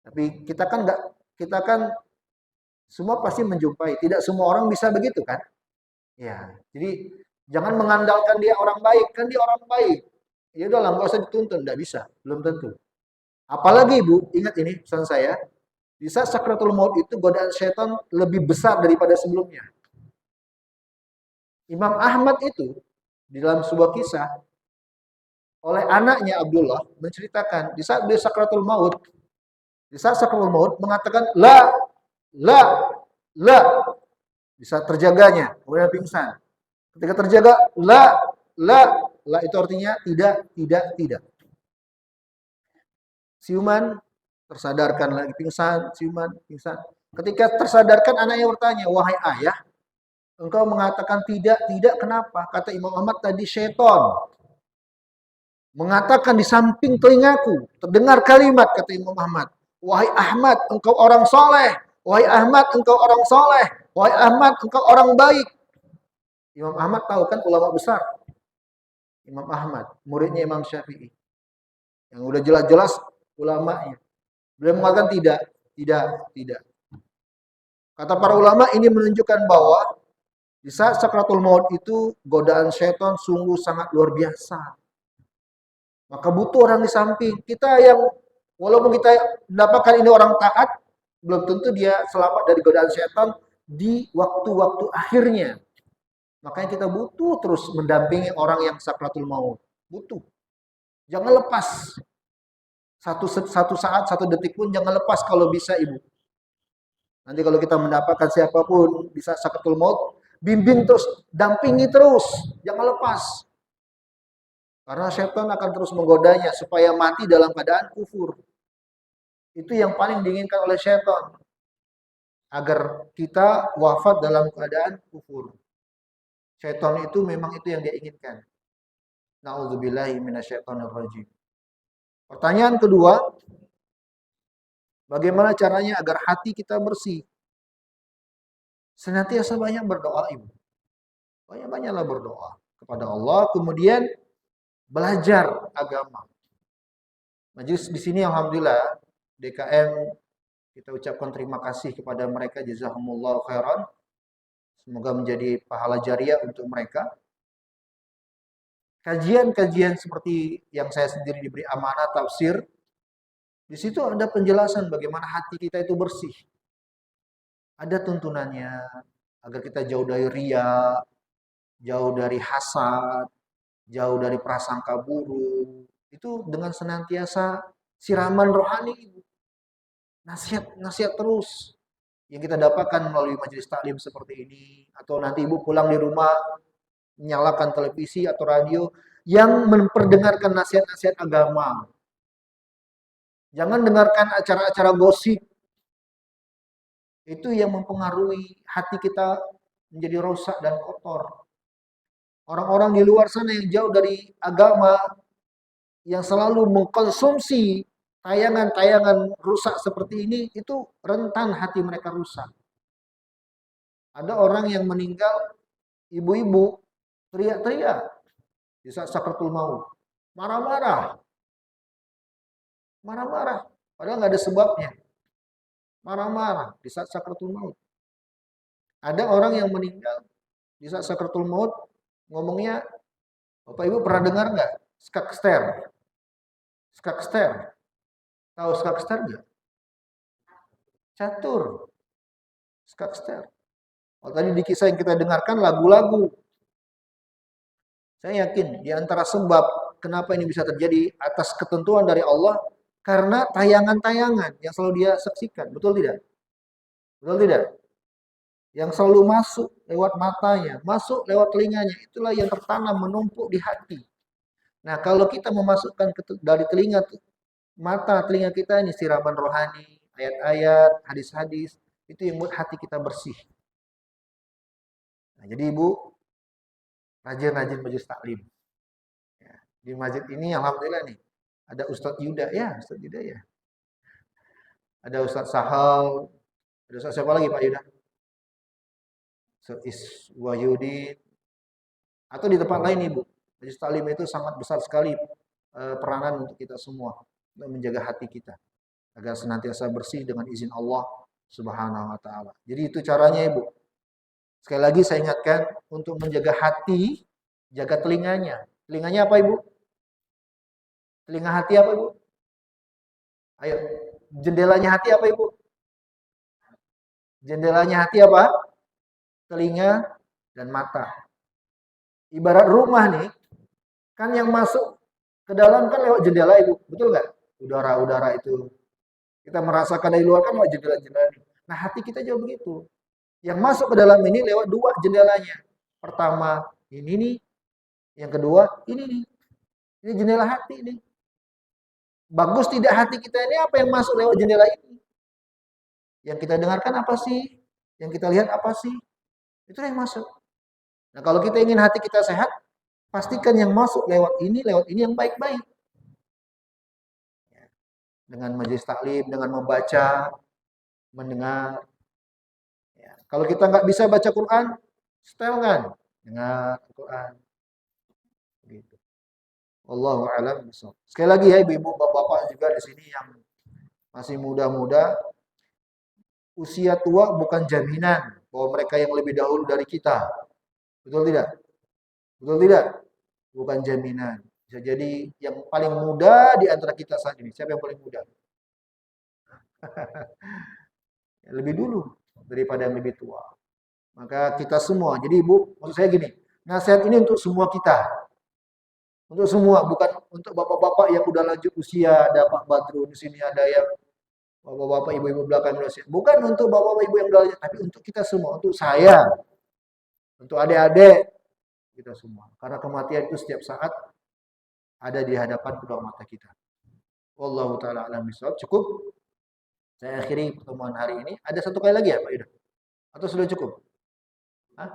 Tapi kita kan semua pasti menjumpai. Tidak semua orang bisa begitu kan? Ya, jadi jangan mengandalkan dia orang baik, kan dia orang baik. Ya udah nggak usah dituntun, nggak bisa, belum tentu. Apalagi ibu, ingat ini pesan saya, di saat sakratul maut itu godaan setan lebih besar daripada sebelumnya. Imam Ahmad itu di dalam sebuah kisah oleh anaknya Abdullah menceritakan di saat dia sakratul maut, mengatakan la, bisa terjaganya, kemudian pingsan. Ketika terjaga la itu artinya tidak. Siuman, tersadarkan lagi, pingsan, siuman, pingsan. Ketika tersadarkan anaknya bertanya, "Wahai ayah, engkau mengatakan tidak, kenapa?" Kata Imam Ahmad tadi syaitan mengatakan di samping telingaku, terdengar kalimat kata Imam Ahmad, "Wahai Ahmad, engkau orang soleh. Wahai Ahmad, engkau orang soleh. Wahai Ahmad, engkau orang baik." Imam Ahmad tahu kan ulama besar. Imam Ahmad, muridnya Imam Syafi'i. Yang udah jelas-jelas ulamanya. Beliau mengatakan tidak. Kata para ulama ini menunjukkan bahwa di saat sakratul maut itu godaan syaitan sungguh sangat luar biasa. Maka butuh orang di samping. Kita yang walaupun kita mendapatkan ini orang taat, belum tentu dia selamat dari godaan syaitan di waktu-waktu akhirnya. Makanya kita butuh terus mendampingi orang yang sakratul maut. Butuh. Jangan lepas. Satu saat, satu detik pun jangan lepas kalau bisa ibu. Nanti kalau kita mendapatkan siapapun bisa sakratul maut, bimbing terus, dampingi terus, jangan lepas. Karena setan akan terus menggodanya supaya mati dalam keadaan kufur. Itu yang paling diinginkan oleh setan. Agar kita wafat dalam keadaan kufur. Setan itu memang itu yang dia inginkan. Na'udzubillahi minasyaitonirrajim. Pertanyaan kedua, bagaimana caranya agar hati kita bersih? Senantiasa banyak berdoa ibu. Banyak-banyaklah berdoa kepada Allah, kemudian belajar agama. Majelis di sini alhamdulillah DKM kita ucapkan terima kasih kepada mereka, jazakumullahu khairan. Semoga menjadi pahala jariah untuk mereka. Kajian-kajian seperti yang saya sendiri diberi amanah tafsir, di situ ada penjelasan bagaimana hati kita itu bersih. Ada tuntunannya agar kita jauh dari riya, jauh dari hasad, jauh dari prasangka buruk. Itu dengan senantiasa siraman rohani, nasihat terus yang kita dapatkan melalui majelis taklim seperti ini, atau nanti ibu pulang di rumah nyalakan televisi atau radio yang memperdengarkan nasihat-nasihat agama. Jangan dengarkan acara-acara gosip. Itu yang mempengaruhi hati kita menjadi rusak dan kotor. Orang-orang di luar sana yang jauh dari agama, yang selalu mengkonsumsi tayangan-tayangan rusak seperti ini, itu rentan hati mereka rusak. Ada orang yang meninggal, ibu-ibu teriak-teriak di saat sakratul maut, marah-marah, padahal nggak ada sebabnya, marah-marah di saat sakratul maut. Ada orang yang meninggal di saat sakratul maut, ngomongnya, Bapak Ibu pernah dengar nggak? Skakster, tahu skakster nggak? Catur, skakster. Kalau tadi di kisah yang kita dengarkan lagu-lagu. Saya yakin di antara sebab kenapa ini bisa terjadi atas ketentuan dari Allah karena tayangan-tayangan yang selalu dia saksikan. Betul tidak? Betul tidak? yang selalu masuk lewat matanya, masuk lewat telinganya, itulah yang tertanam menumpuk di hati. Nah, kalau kita memasukkan dari telinga mata telinga kita ini siraman rohani, ayat-ayat, hadis-hadis, itu yang buat hati kita bersih. Nah, jadi Ibu rajin-rajin majelis taklim. Ya, di masjid ini alhamdulillah nih ada Ustadz Yuda ya, Ustadz Yuda ya. Ada Ustadz Sahal, ada Ustadz siapa lagi Pak Yuda? Ustadz Iswahyudin. Atau di tempat lain Ibu. Majelis taklim itu sangat besar sekali peranan untuk kita semua untuk menjaga hati kita agar senantiasa bersih dengan izin Allah Subhanahu wa taala. Jadi itu caranya Ibu. Sekali lagi saya ingatkan untuk menjaga hati, jaga telinganya. Telinganya apa Ibu? Telinga hati apa Ibu? Ayo, jendelanya hati apa Ibu? Jendelanya hati apa? Telinga dan mata. Ibarat rumah nih, kan yang masuk ke dalam kan lewat jendela Ibu, betul nggak? Udara-udara itu. Kita merasakan dari luar kan lewat jendela-jendela ini. Nah hati kita juga begitu. Yang masuk ke dalam ini lewat dua jendelanya. Pertama ini nih, yang kedua ini nih. Ini jendela hati nih. Bagus tidak hati kita ini apa yang masuk lewat jendela ini? Yang kita dengarkan apa sih? Yang kita lihat apa sih? Itu yang masuk. Nah kalau kita ingin hati kita sehat, pastikan yang masuk lewat ini yang baik-baik. Dengan majelis taklim, dengan membaca, mendengar. Ya. Kalau kita nggak bisa baca Quran, setelkan dengar Quran. Gitu. Wallahu a'lam bishawab. Sekali lagi ya ibu-ibu, bapak-bapak juga di sini yang masih muda-muda, usia tua bukan jaminan bahwa mereka yang lebih dahulu dari kita. Betul tidak? Betul tidak? Bukan jaminan. Bisa jadi yang paling muda di antara kita saat ini. Siapa yang paling muda? Lebih dulu daripada yang lebih tua. Maka kita semua. Jadi Ibu, maksud saya gini, nasihat ini untuk semua kita. Untuk semua, bukan untuk bapak-bapak yang udah lanjut usia, ada Pak Badrun di sini, ada yang bapak-bapak ibu-ibu belakang usia. Bukan untuk bapak-bapak ibu yang udah lanjut, tapi untuk kita semua, untuk saya, untuk adik-adik, kita semua. Karena kematian itu setiap saat ada di hadapan kedua mata kita. Wallahu taala alam bishawab. Cukup. Saya akhiri pertemuan hari ini. Ada satu kali lagi ya Pak Yuda? Atau sudah cukup? Hah?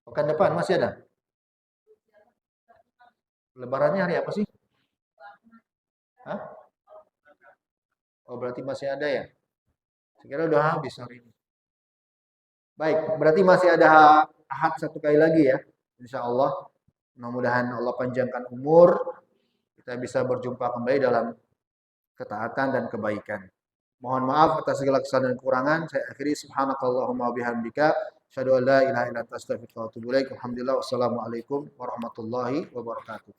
Pekan depan masih ada? Lebarannya hari apa sih? Hah? Oh berarti masih ada ya? Sekira udah habis hari ini. Baik, berarti masih ada ahad satu kali lagi ya. Insya Allah. Mudah-mudahan Allah panjangkan umur. Kita bisa berjumpa kembali dalam ketaatan dan kebaikan. Mohon maaf atas segala kesalahan dan kekurangan. Saya akhiri subhanakallahumma bihamdika asyhadu an la ilaha illa anta astaghfiruka wa atubu ilaik. Alhamdulillah wassalamualaikum warahmatullahi wabarakatuh.